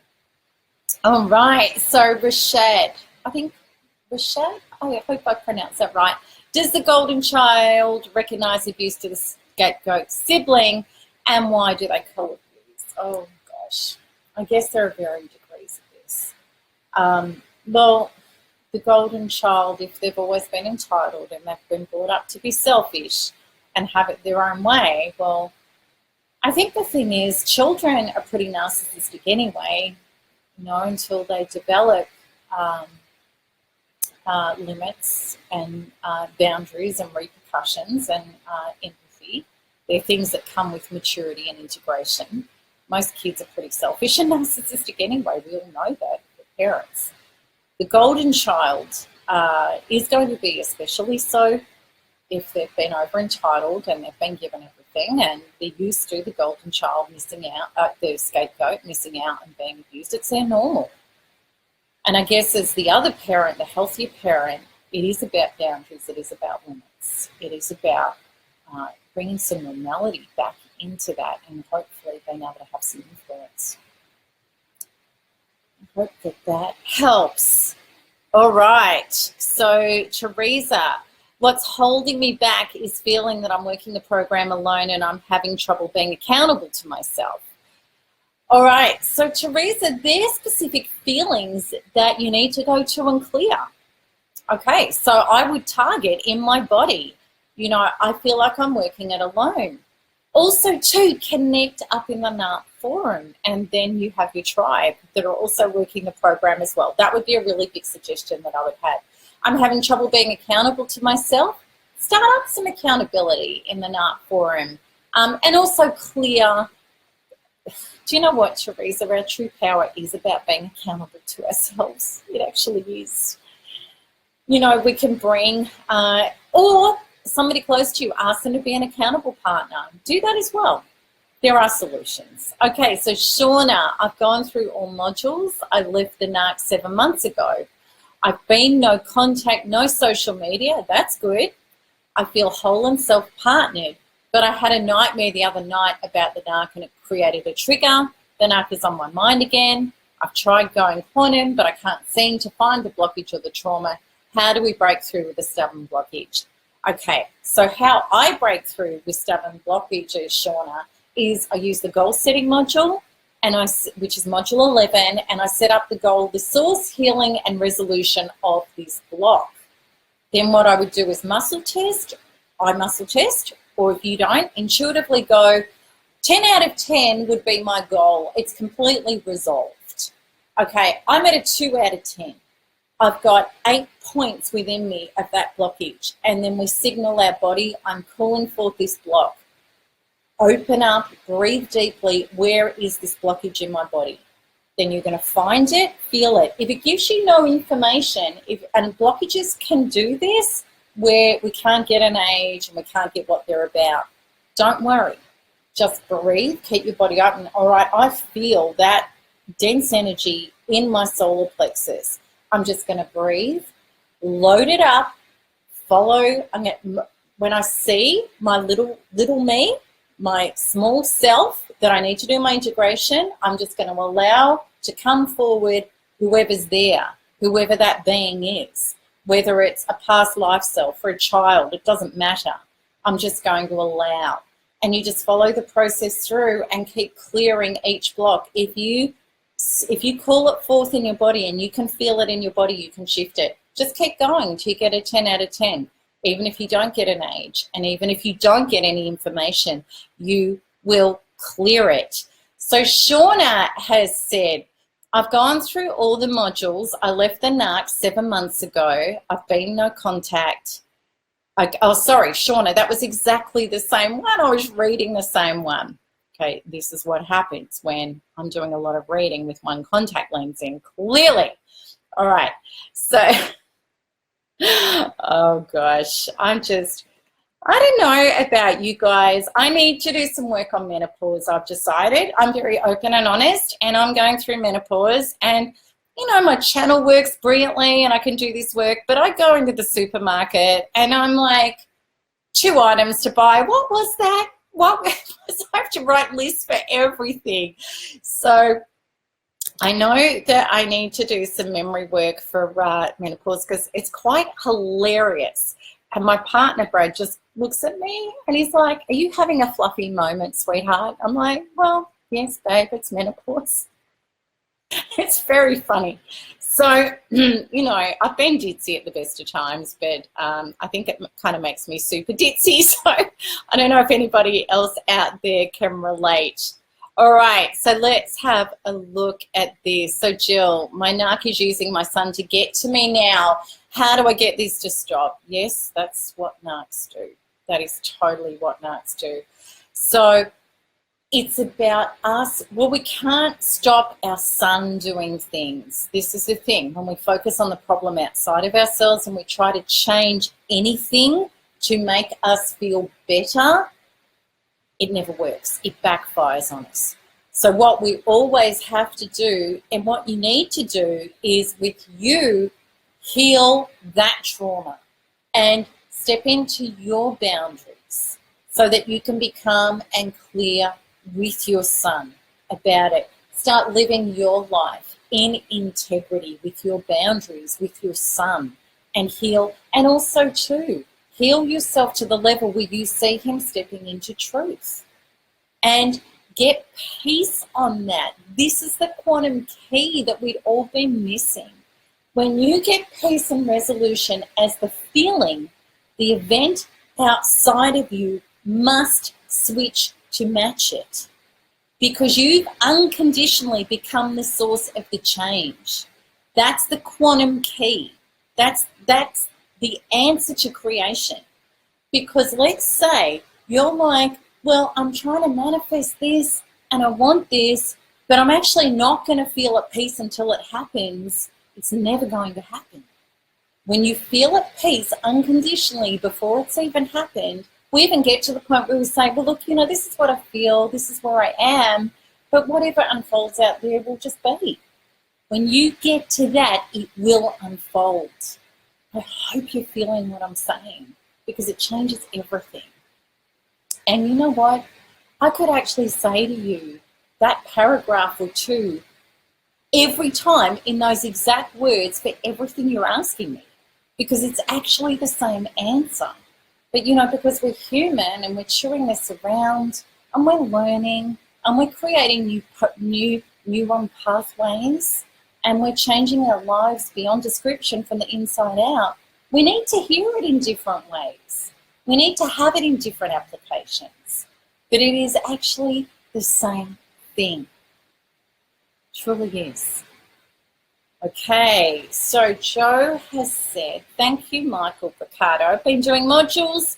All right, so Rashad, I think Rashad, I hope I pronounced that right. Does the golden child recognize abuse to the scapegoat sibling, and why do they call it abuse? Oh gosh, I guess there are varying degrees of this. Well, the golden child, if they've always been entitled and they've been brought up to be selfish and have it their own way, well, I think the thing is children are pretty narcissistic anyway, until they develop limits and boundaries and repercussions and empathy. They're things that come with maturity and integration. Most kids are pretty selfish and narcissistic anyway. We all know that, the parents. The golden child is going to be especially so if they've been over entitled and they've been given everything, and they're used to the golden child missing out, the scapegoat missing out and being abused. It's their normal. And I guess as the other parent, the healthier parent, it is about boundaries, it is about limits. It is about bringing some normality back into that and hopefully being able to have some influence. I hope that helps. All right, so Teresa, what's holding me back is feeling that I'm working the program alone and I'm having trouble being accountable to myself. All right, so Teresa, there's specific feelings that you need to go to and clear. Okay, so I would target in my body, I feel like I'm working it alone. Also, too, connect up in the NARP forum, and then you have your tribe that are also working the program as well. That would be a really big suggestion that I would have. I'm having trouble being accountable to myself. Start up some accountability in the NARP forum, and also clear. Do you know what, Teresa? Our true power is about being accountable to ourselves. It actually is. We can bring, or somebody close to you, ask them to be an accountable partner. Do that as well. There are solutions. Okay, so Shauna, I've gone through all modules. I left the NARC 7 months ago. I've been no contact, no social media. That's good. I feel whole and self-partnered. But I had a nightmare the other night about the NARC, and it created a trigger. The NARC is on my mind again. I've tried going quantum, but I can't seem to find the blockage or the trauma. How do we break through with a stubborn blockage? Okay, so how I break through with stubborn blockages, Shauna, is I use the goal setting module, which is module 11, and I set up the goal, the source, healing, and resolution of this block. Then what I would do is muscle test, eye muscle test, or if you don't, intuitively go, 10 out of 10 would be my goal. It's completely resolved. Okay, I'm at a 2 out of 10. I've got 8 points within me of that blockage. And then we signal our body, I'm calling forth this block. Open up, breathe deeply. Where is this blockage in my body? Then you're going to find it, feel it. If it gives you no information, and blockages can do this, where we can't get an age and we can't get what they're about, don't worry. Just breathe, keep your body open. All right, I feel that dense energy in my solar plexus. I'm just going to breathe, load it up, follow. When I see my little me, my small self that I need to do my integration, I'm just going to allow to come forward whoever's there, whoever that being is, whether it's a past life self or a child, it doesn't matter. I'm just going to allow. And you just follow the process through and keep clearing each block. If you call it forth in your body and you can feel it in your body, you can shift it. Just keep going until you get a 10 out of 10. Even if you don't get an age and even if you don't get any information, you will clear it. So Shauna has said, I've gone through all the modules. I left the NARC 7 months ago. I've been no contact. Oh, sorry, Shauna, that was exactly the same one. I was reading the same one. Okay, this is what happens when I'm doing a lot of reading with one contact lens in, clearly. All right, so, oh gosh, I don't know about you guys. I need to do some work on menopause, I've decided. I'm very open and honest, and I'm going through menopause, and you know, my channel works brilliantly and I can do this work, but I go into the supermarket and I'm like, 2 items to buy. What was that? What was I have to write lists for everything? So I know that I need to do some memory work for menopause because it's quite hilarious. And my partner, Brad, just looks at me and he's like, are you having a fluffy moment, sweetheart? I'm like, well, yes, babe, it's menopause. It's very funny. So, you know, I've been ditzy at the best of times, but I think it kind of makes me super ditzy. So I don't know if anybody else out there can relate. All right, so let's have a look at this. So Jill, my narc is using my son to get to me now. How do I get this to stop? Yes, that's what narcs do. That is totally what narcs do. So it's about us. Well, we can't stop our son doing things. This is the thing. When we focus on the problem outside of ourselves and we try to change anything to make us feel better, it never works. It backfires on us. So what we always have to do, and what you need to do, is with you, heal that trauma and step into your boundaries so that you can become and clear with your son about it. Start living your life in integrity with your boundaries, with your son, and heal. And also too, heal yourself to the level where you see him stepping into truth and get peace on that. This is the quantum key that we'd all been missing. When you get peace and resolution as the feeling, the event outside of you must switch to match it, because you've unconditionally become the source of the change. That's the quantum key. That's the answer to creation. Because let's say you're like, well, I'm trying to manifest this and I want this, but I'm actually not going to feel at peace until it happens. It's never going to happen. When you feel at peace unconditionally before it's even happened, we even get to the point where we say, well, look, you know, this is what I feel, this is where I am, but whatever unfolds out there will just be. When you get to that, it will unfold. I hope you're feeling what I'm saying, because it changes everything. And you know what? I could actually say to you that paragraph or two every time in those exact words for everything you're asking me, because it's actually the same answer. But, you know, because we're human and we're chewing this around and we're learning and we're creating new pathways and we're changing our lives beyond description from the inside out, We need to hear it in different ways. We need to have it in different applications. But it is actually the same thing. Truly is. Okay, so Joe has said, thank you, Michael Picardo. I've been doing module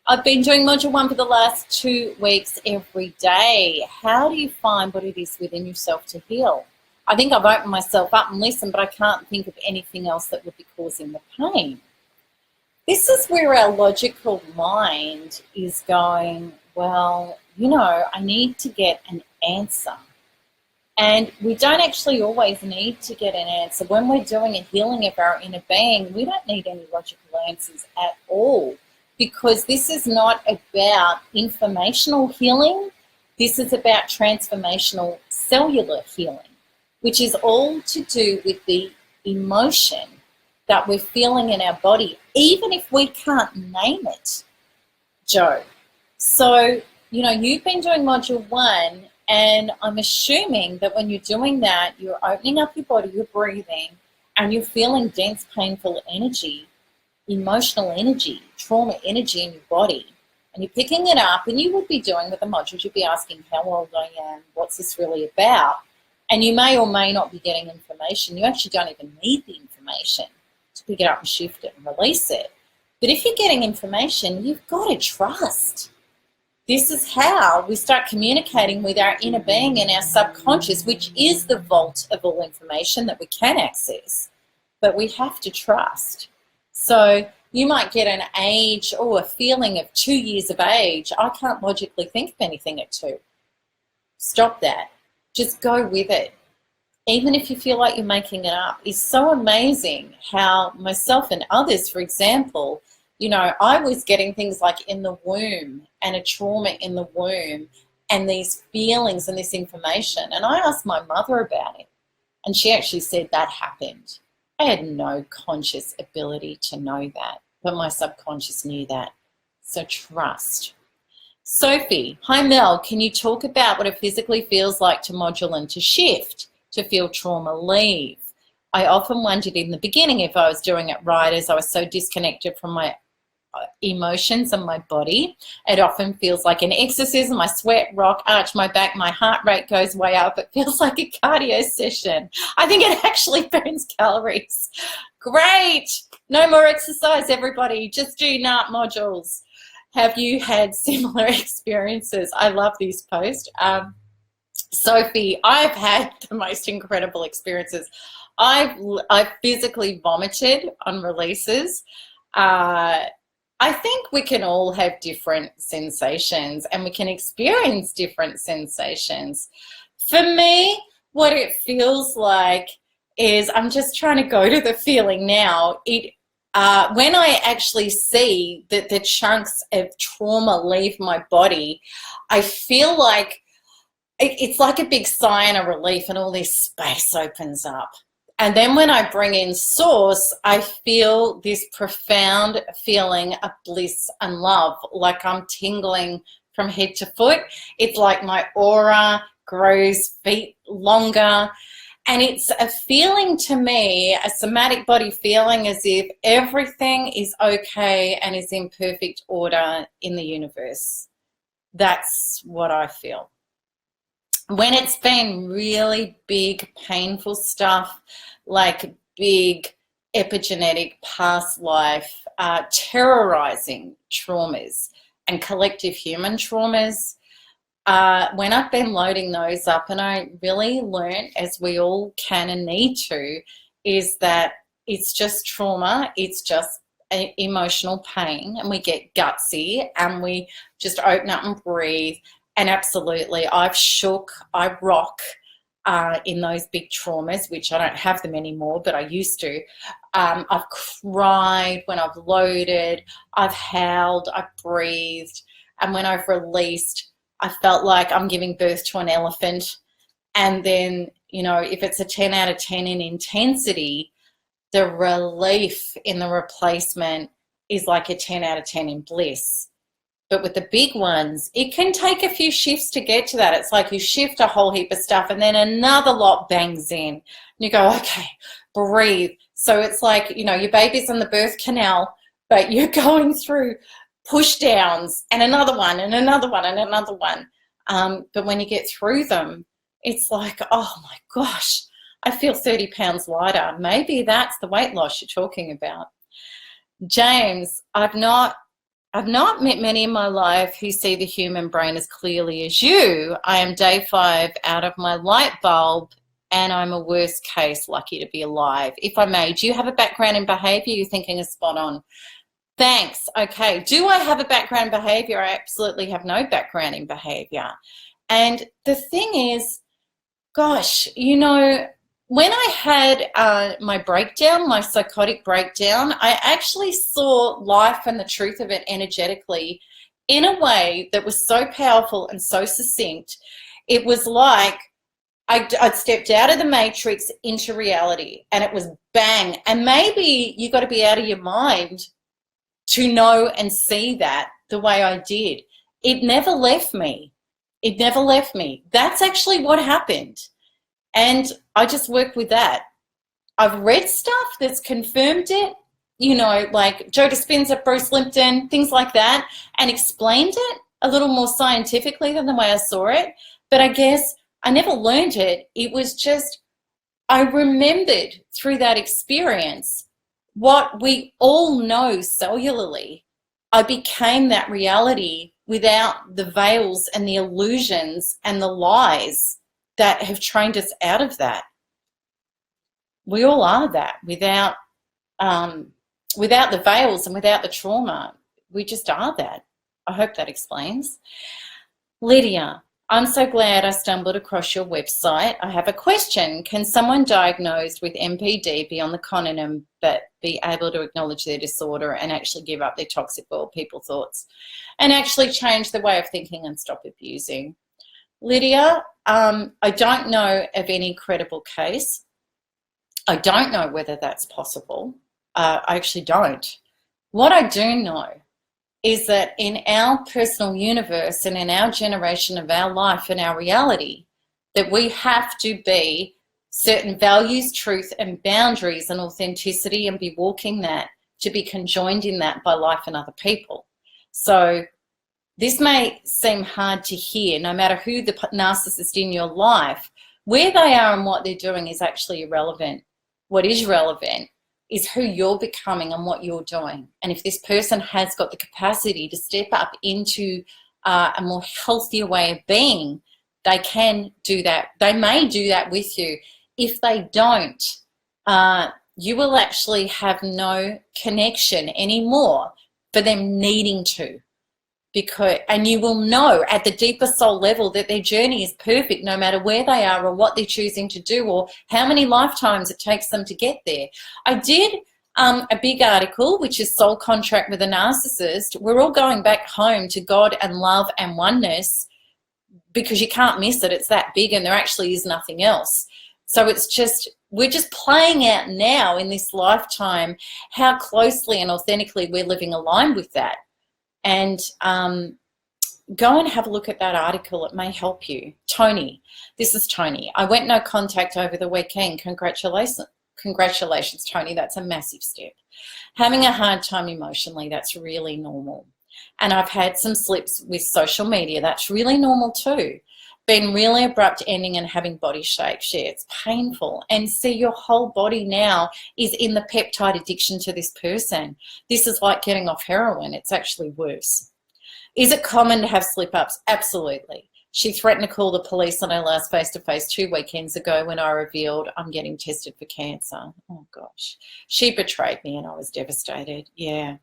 1 for the last 2 weeks every day. How do you find what it is within yourself to heal? I think I've opened myself up and listened, but I can't think of anything else that would be causing the pain. This is where our logical mind is going, well, I need to get an answer. And we don't actually always need to get an answer. When we're doing a healing of our inner being, we don't need any logical answers at all, because this is not about informational healing. This is about transformational cellular healing, which is all to do with the emotion that we're feeling in our body, even if we can't name it, Joe. So, you've been doing module 1, and I'm assuming that when you're doing that, you're opening up your body, you're breathing, and you're feeling dense, painful energy, emotional energy, trauma energy in your body. And you're picking it up, and you would be doing with the modules, you'd be asking how old I am, what's this really about? And you may or may not be getting information. You actually don't even need the information to pick it up and shift it and release it. But if you're getting information, you've got to trust. This is how we start communicating with our inner being and our subconscious, which is the vault of all information that we can access. But we have to trust. So you might get an age or a feeling of 2 years of age. I can't logically think of anything at 2. Stop that. Just go with it. Even if you feel like you're making it up. It's so amazing how myself and others, for example, I was getting things like in the womb and a trauma in the womb and these feelings and this information. And I asked my mother about it, and she actually said that happened. I had no conscious ability to know that, but my subconscious knew that. So trust. Sophie, hi Mel, can you talk about what it physically feels like to module and to shift, to feel trauma leave? I often wondered in the beginning if I was doing it right, as I was so disconnected from my emotions and my body. It often feels like an exorcism. I sweat, rock, arch my back, my heart rate goes way up. It feels like a cardio session. I think it actually burns calories. Great. No more exercise, everybody. Just do NARP modules. Have you had similar experiences? I love this post. Sophie, I've had the most incredible experiences. I've physically vomited on releases. I think we can all have different sensations and we can experience different sensations. For me, what it feels like is, I'm just trying to go to the feeling now. When I actually see that the chunks of trauma leave my body, I feel like it's like a big sigh and a relief, and all this space opens up. And then when I bring in source, I feel this profound feeling of bliss and love, like I'm tingling from head to foot. It's like my aura grows feet longer. And it's a feeling to me, a somatic body feeling, as if everything is okay and is in perfect order in the universe. That's what I feel. When it's been really big, painful stuff, like big epigenetic past life, terrorizing traumas and collective human traumas, when I've been loading those up, and I really learned, as we all can and need to, is that it's just trauma, it's just emotional pain, and we get gutsy and we just open up and breathe. And absolutely, I've shook, I rock in those big traumas, which I don't have them anymore, but I used to. I've cried when I've loaded, I've howled, I've breathed, and when I've released, I felt like I'm giving birth to an elephant. And then, if it's a 10 out of 10 in intensity, the relief in the replacement is like a 10 out of 10 in bliss. But with the big ones, it can take a few shifts to get to that. It's like you shift a whole heap of stuff and then another lot bangs in. And you go, okay, breathe, So it's like, you know, your baby's in the birth canal, but you're going through push downs and another one and another one and another one. But when you get through them, it's like, oh my gosh, I feel 30 pounds lighter. Maybe that's the weight loss you're talking about. James, I've not met many in my life who see the human brain as clearly as you. I am day 5 out of my light bulb, and I'm a worst case lucky to be alive. If I may, do you have a background in behaviour? You're thinking is spot on. Thanks. Okay. Do I have a background in behaviour? I absolutely have no background in behaviour. And the thing is, gosh, you know, when I had my breakdown, my psychotic breakdown, I actually saw life and the truth of it energetically in a way that was so powerful and so succinct. It was like I'd stepped out of the matrix into reality, and it was bang. And maybe you got to be out of your mind to know and see that the way I did. It never left me. It never left me. That's actually what happened. And I just work with that. I've read stuff that's confirmed it, you know, like Joe Dispenza, Bruce Lipton, things like that, and explained it a little more scientifically than the way I saw it. But I guess I never learned it. It was just, I remembered through that experience what we all know cellularly. I became that reality without the veils and the illusions and the lies that have trained us out of that. We all are that without the veils and without the trauma. We just are that. I hope that explains. Lydia, I'm so glad I stumbled across your website. I have a question. Can someone diagnosed with MPD be on the continuum but be able to acknowledge their disorder and actually give up their toxic world people thoughts and actually change their way of thinking and stop abusing? Lydia, I don't know of any credible case. I don't know whether that's possible. I actually don't. What I do know is that in our personal universe and in our generation of our life and our reality, that we have to be certain values, truth and boundaries and authenticity and be walking that to be conjoined in that by life and other people. So this may seem hard to hear, no matter who the narcissist in your life, where they are and what they're doing is actually irrelevant. What is relevant is who you're becoming and what you're doing. And if this person has got the capacity to step up into a more healthier way of being, they can do that. They may do that with you. If they don't, you will actually have no connection anymore for them needing to. And you will know at the deeper soul level that their journey is perfect no matter where they are or what they're choosing to do or how many lifetimes it takes them to get there. I did a big article, which is Soul Contract with a Narcissist. We're all going back home to God and love and oneness because you can't miss it. It's that big and there actually is nothing else. So it's just, we're just playing out now in this lifetime how closely and authentically we're living aligned with that. And go and have a look at that article. It may help you. Tony, this is Tony. I went no contact over the weekend. Congratulations, Tony. That's a massive step. Having a hard time emotionally, that's really normal. And I've had some slips with social media. That's really normal too. Been really abrupt ending and having body shakes. Yeah, it's painful. And see, your whole body now is in the peptide addiction to this person. This is like getting off heroin. It's actually worse. Is it common to have slip-ups? Absolutely. She threatened to call the police on our last face-to-face 2 weekends ago when I revealed I'm getting tested for cancer. Oh, gosh. She betrayed me and I was devastated. Yeah.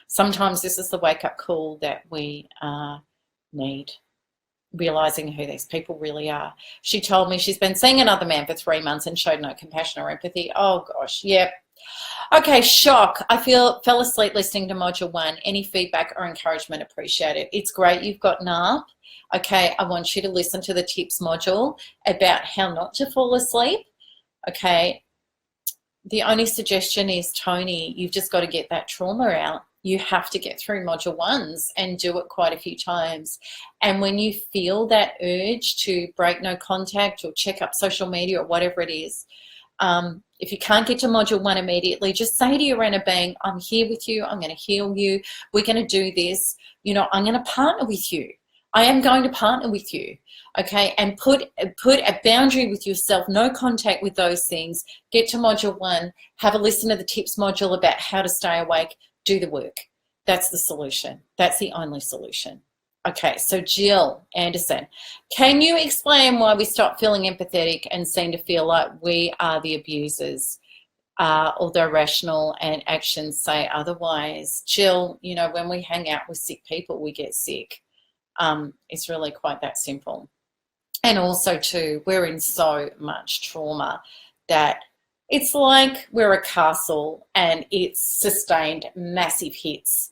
Sometimes this is the wake-up call that we need. Realizing who these people really are. She told me she's been seeing another man for 3 months and showed no compassion or empathy. Oh gosh, yep. Okay, shock. I fell asleep listening to module 1. Any feedback or encouragement appreciated. It's great you've got NARP. Okay, I want you to listen to the tips module about how not to fall asleep. Okay, the only suggestion is, Tony, you've just got to get that trauma out. You have to get through module 1s and do it quite a few times. And when you feel that urge to break no contact or check up social media or whatever it is, If you can't get to module 1 immediately, just say to your inner being, I'm here with you. I'm going to heal you. We're going to do this. You know, I'm going to partner with you. I am going to partner with you. Okay, and put a boundary with yourself, no contact with those things. Get to module 1, have a listen to the tips module about how to stay awake, do the work. That's the solution. That's the only solution. Okay, so Jill Anderson, can you explain why we stop feeling empathetic and seem to feel like we are the abusers, although rational and actions say otherwise? Jill, you know, when we hang out with sick people, we get sick. It's really quite that simple. And also too, we're in so much trauma that it's like we're a castle and it's sustained massive hits.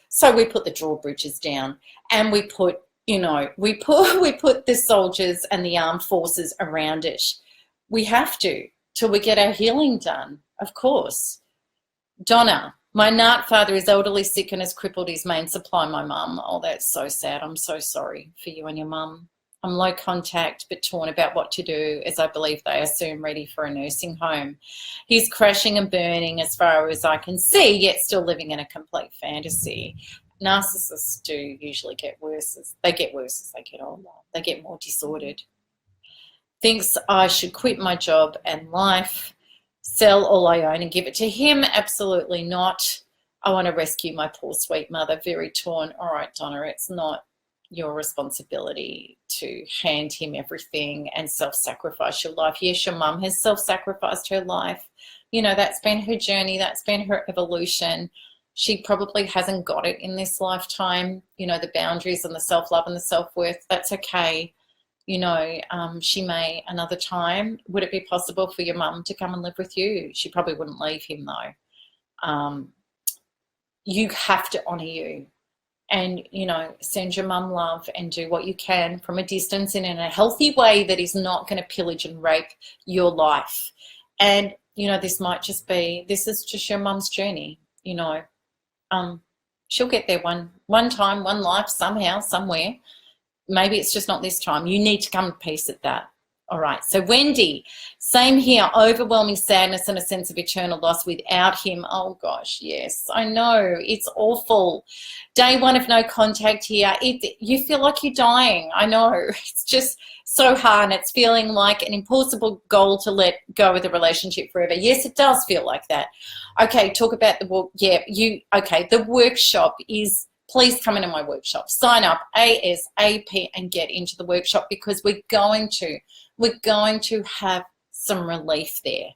So we put the drawbridges down and we put, you know, we put the soldiers and the armed forces around it. We have to till we get our healing done, of course. Donna, my Nart father is elderly, sick and has crippled his main supply, my mum. Oh, that's so sad. I'm so sorry for you and your mum. I'm low contact but torn about what to do, as I believe they are soon ready for a nursing home. He's crashing and burning as far as I can see, yet still living in a complete fantasy. Narcissists do usually get worse as they get older. They get more disordered. Thinks I should quit my job and life, sell all I own and give it to him. Absolutely not. I want to rescue my poor sweet mother. Very torn. All right, Donna, it's not your responsibility to hand him everything and self-sacrifice your life. Yes, your mum has self-sacrificed her life. You know, that's been her journey. That's been her evolution. She probably hasn't got it in this lifetime. You know, the boundaries and the self-love and the self-worth, that's okay. You know, she may another time. Would it be possible for your mum to come and live with you? She probably wouldn't leave him though. You have to honour you. And, you know, send your mum love and do what you can from a distance and in a healthy way that is not going to pillage and rape your life. And, you know, this is just your mum's journey, you know. She'll get there one time, one life, somehow, somewhere. Maybe it's just not this time. You need to come to peace at that. All right, so Wendy, same here, overwhelming sadness and a sense of eternal loss without him. Oh gosh, yes, I know, it's awful. Day 1 of no contact here, you feel like you're dying. I know, it's just so hard and it's feeling like an impossible goal to let go of the relationship forever. Yes, it does feel like that. Okay, talk about the work. Yeah, the workshop is, please come into my workshop. Sign up ASAP and get into the workshop because we're going to have some relief there.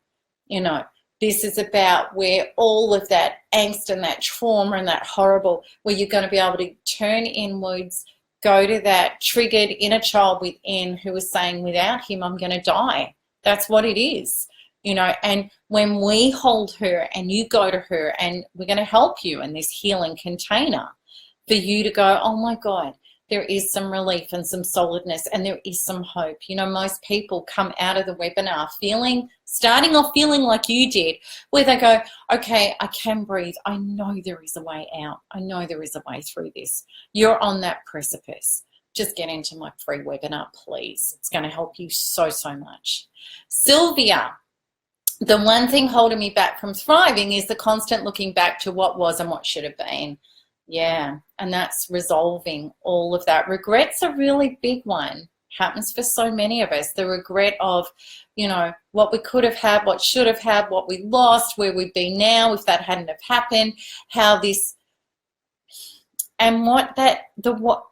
You know, this is about where all of that angst and that trauma and that horrible, where you're going to be able to turn inwards, go to that triggered inner child within who is saying, without him, I'm going to die. That's what it is. You know, and when we hold her and you go to her and we're going to help you in this healing container for you to go, oh my God, there is some relief and some solidness and there is some hope. You know, most people come out of the webinar starting off feeling like you did, where they go, okay, I can breathe. I know there is a way out. I know there is a way through this. You're on that precipice. Just get into my free webinar, please. It's going to help you so, so much. Sylvia, the one thing holding me back from thriving is the constant looking back to what was and what should have been. Yeah, and that's resolving all of that. Regret's a really big one. Happens for so many of us. The regret of, you know, what we could have had, what should have had, what we lost, where we'd be now if that hadn't have happened, how this, and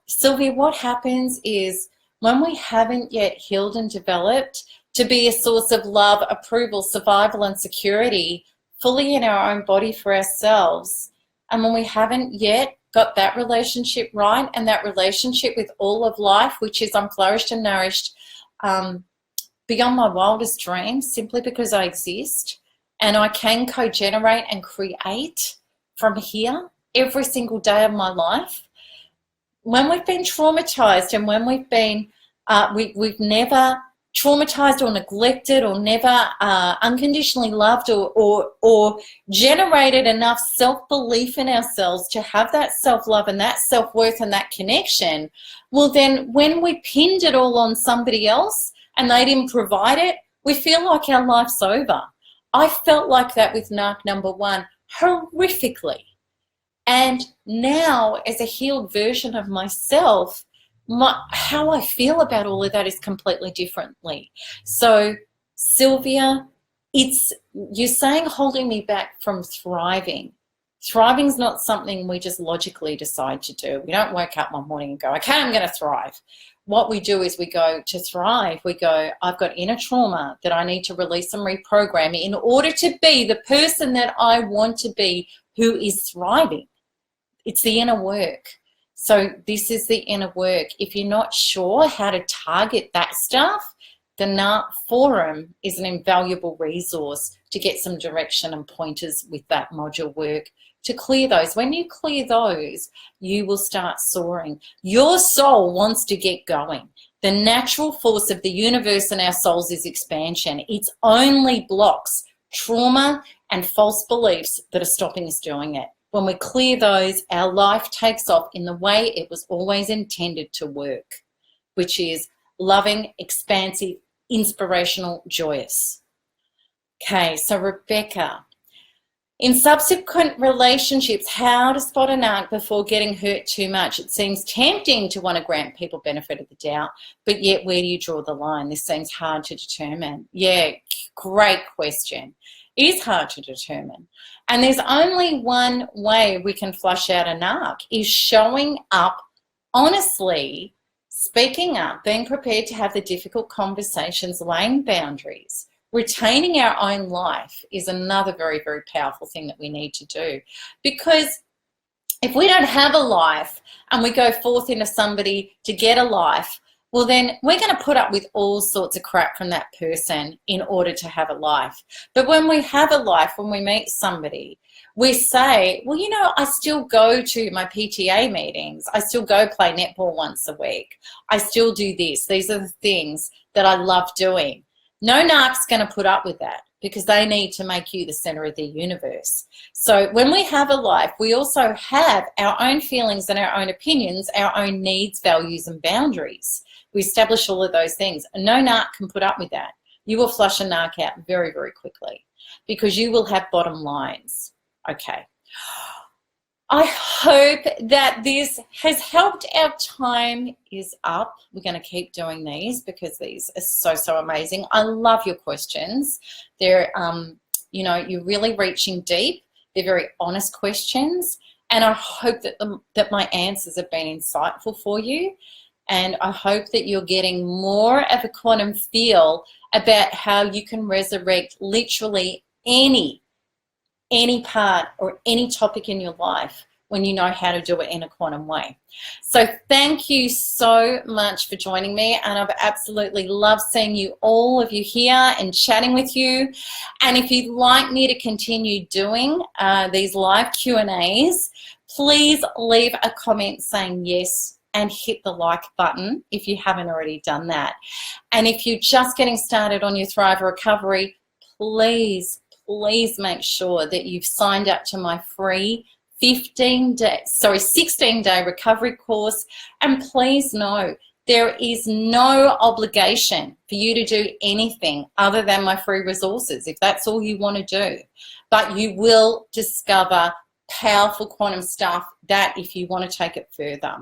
Sylvia, what happens is when we haven't yet healed and developed to be a source of love, approval, survival, and security fully in our own body for ourselves, and when we haven't yet got that relationship right and that relationship with all of life, which is I'm flourished and nourished beyond my wildest dreams simply because I exist and I can co-generate and create from here every single day of my life. When we've been traumatized and when we've been, we've never traumatized or neglected or never unconditionally loved or generated enough self-belief in ourselves to have that self-love and that self-worth and that connection, well then when we pinned it all on somebody else and they didn't provide it, we feel like our life's over. I felt like that with NARC number 1 horrifically. And now, as a healed version of myself, how I feel about all of that is completely differently. So, Sylvia, you're saying holding me back from thriving. Thriving's not something we just logically decide to do. We don't wake up one morning and go, okay, I'm going to thrive. What we do is we go to thrive. We go, I've got inner trauma that I need to release and reprogram in order to be the person that I want to be who is thriving. It's the inner work. So this is the inner work. If you're not sure how to target that stuff, the NARC Forum is an invaluable resource to get some direction and pointers with that module work to clear those. When you clear those, you will start soaring. Your soul wants to get going. The natural force of the universe and our souls is expansion. It's only blocks, trauma and false beliefs that are stopping us doing it. When we clear those, our life takes off in the way it was always intended to work, which is loving, expansive, inspirational, joyous. Okay, so Rebecca, in subsequent relationships, how to spot a narc before getting hurt too much? It seems tempting to want to grant people benefit of the doubt, but yet where do you draw the line? This seems hard to determine. Yeah, great question. It is hard to determine. And there's only one way we can flush out a narc, is showing up honestly, speaking up, being prepared to have the difficult conversations, laying boundaries. Retaining our own life is another very, very powerful thing that we need to do. Because if we don't have a life and we go forth into somebody to get a life, well, then we're going to put up with all sorts of crap from that person in order to have a life. But when we have a life, when we meet somebody, we say, well, you know, I still go to my PTA meetings. I still go play netball once a week. I still do this. These are the things that I love doing. No narc's going to put up with that because they need to make you the center of their universe. So when we have a life, we also have our own feelings and our own opinions, our own needs, values, and boundaries. We establish all of those things. No narc can put up with that. You will flush a narc out very, very quickly because you will have bottom lines. Okay. I hope that this has helped. Our time is up. We're going to keep doing these because these are so, so amazing. I love your questions. They're, you know, you're really reaching deep. They're very honest questions. And I hope that, that my answers have been insightful for you. And I hope that you're getting more of a quantum feel about how you can resurrect literally any part or any topic in your life when you know how to do it in a quantum way. So thank you so much for joining me, and I've absolutely loved seeing you, all of you here and chatting with you. And if you'd like me to continue doing these live Q&As, please leave a comment saying yes and hit the like button if you haven't already done that. And if you're just getting started on your Thrive Recovery, please make sure that you've signed up to my free 16-day recovery course. And please know there is no obligation for you to do anything other than my free resources if that's all you want to do. But you will discover powerful quantum stuff that if you want to take it further.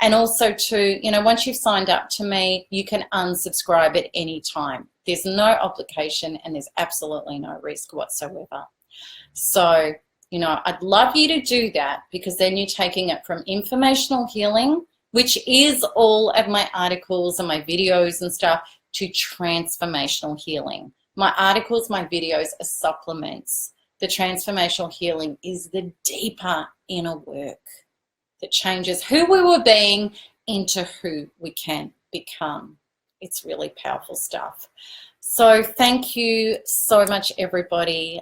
And also too, you know, once you've signed up to me, you can unsubscribe at any time. There's no obligation and there's absolutely no risk whatsoever. So, you know, I'd love you to do that because then you're taking it from informational healing, which is all of my articles and my videos and stuff, to transformational healing. My articles, my videos are supplements. The transformational healing is the deeper inner work that changes who we were being into who we can become. It's really powerful stuff. So thank you so much, everybody.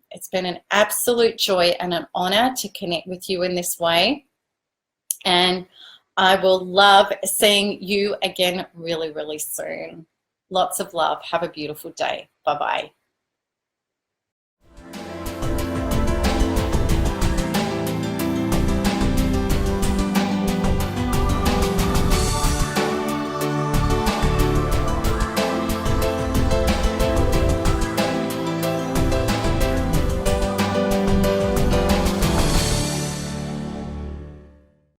It's been an absolute joy and an honor to connect with you in this way. And I will love seeing you again really, really soon. Lots of love. Have a beautiful day. Bye-bye.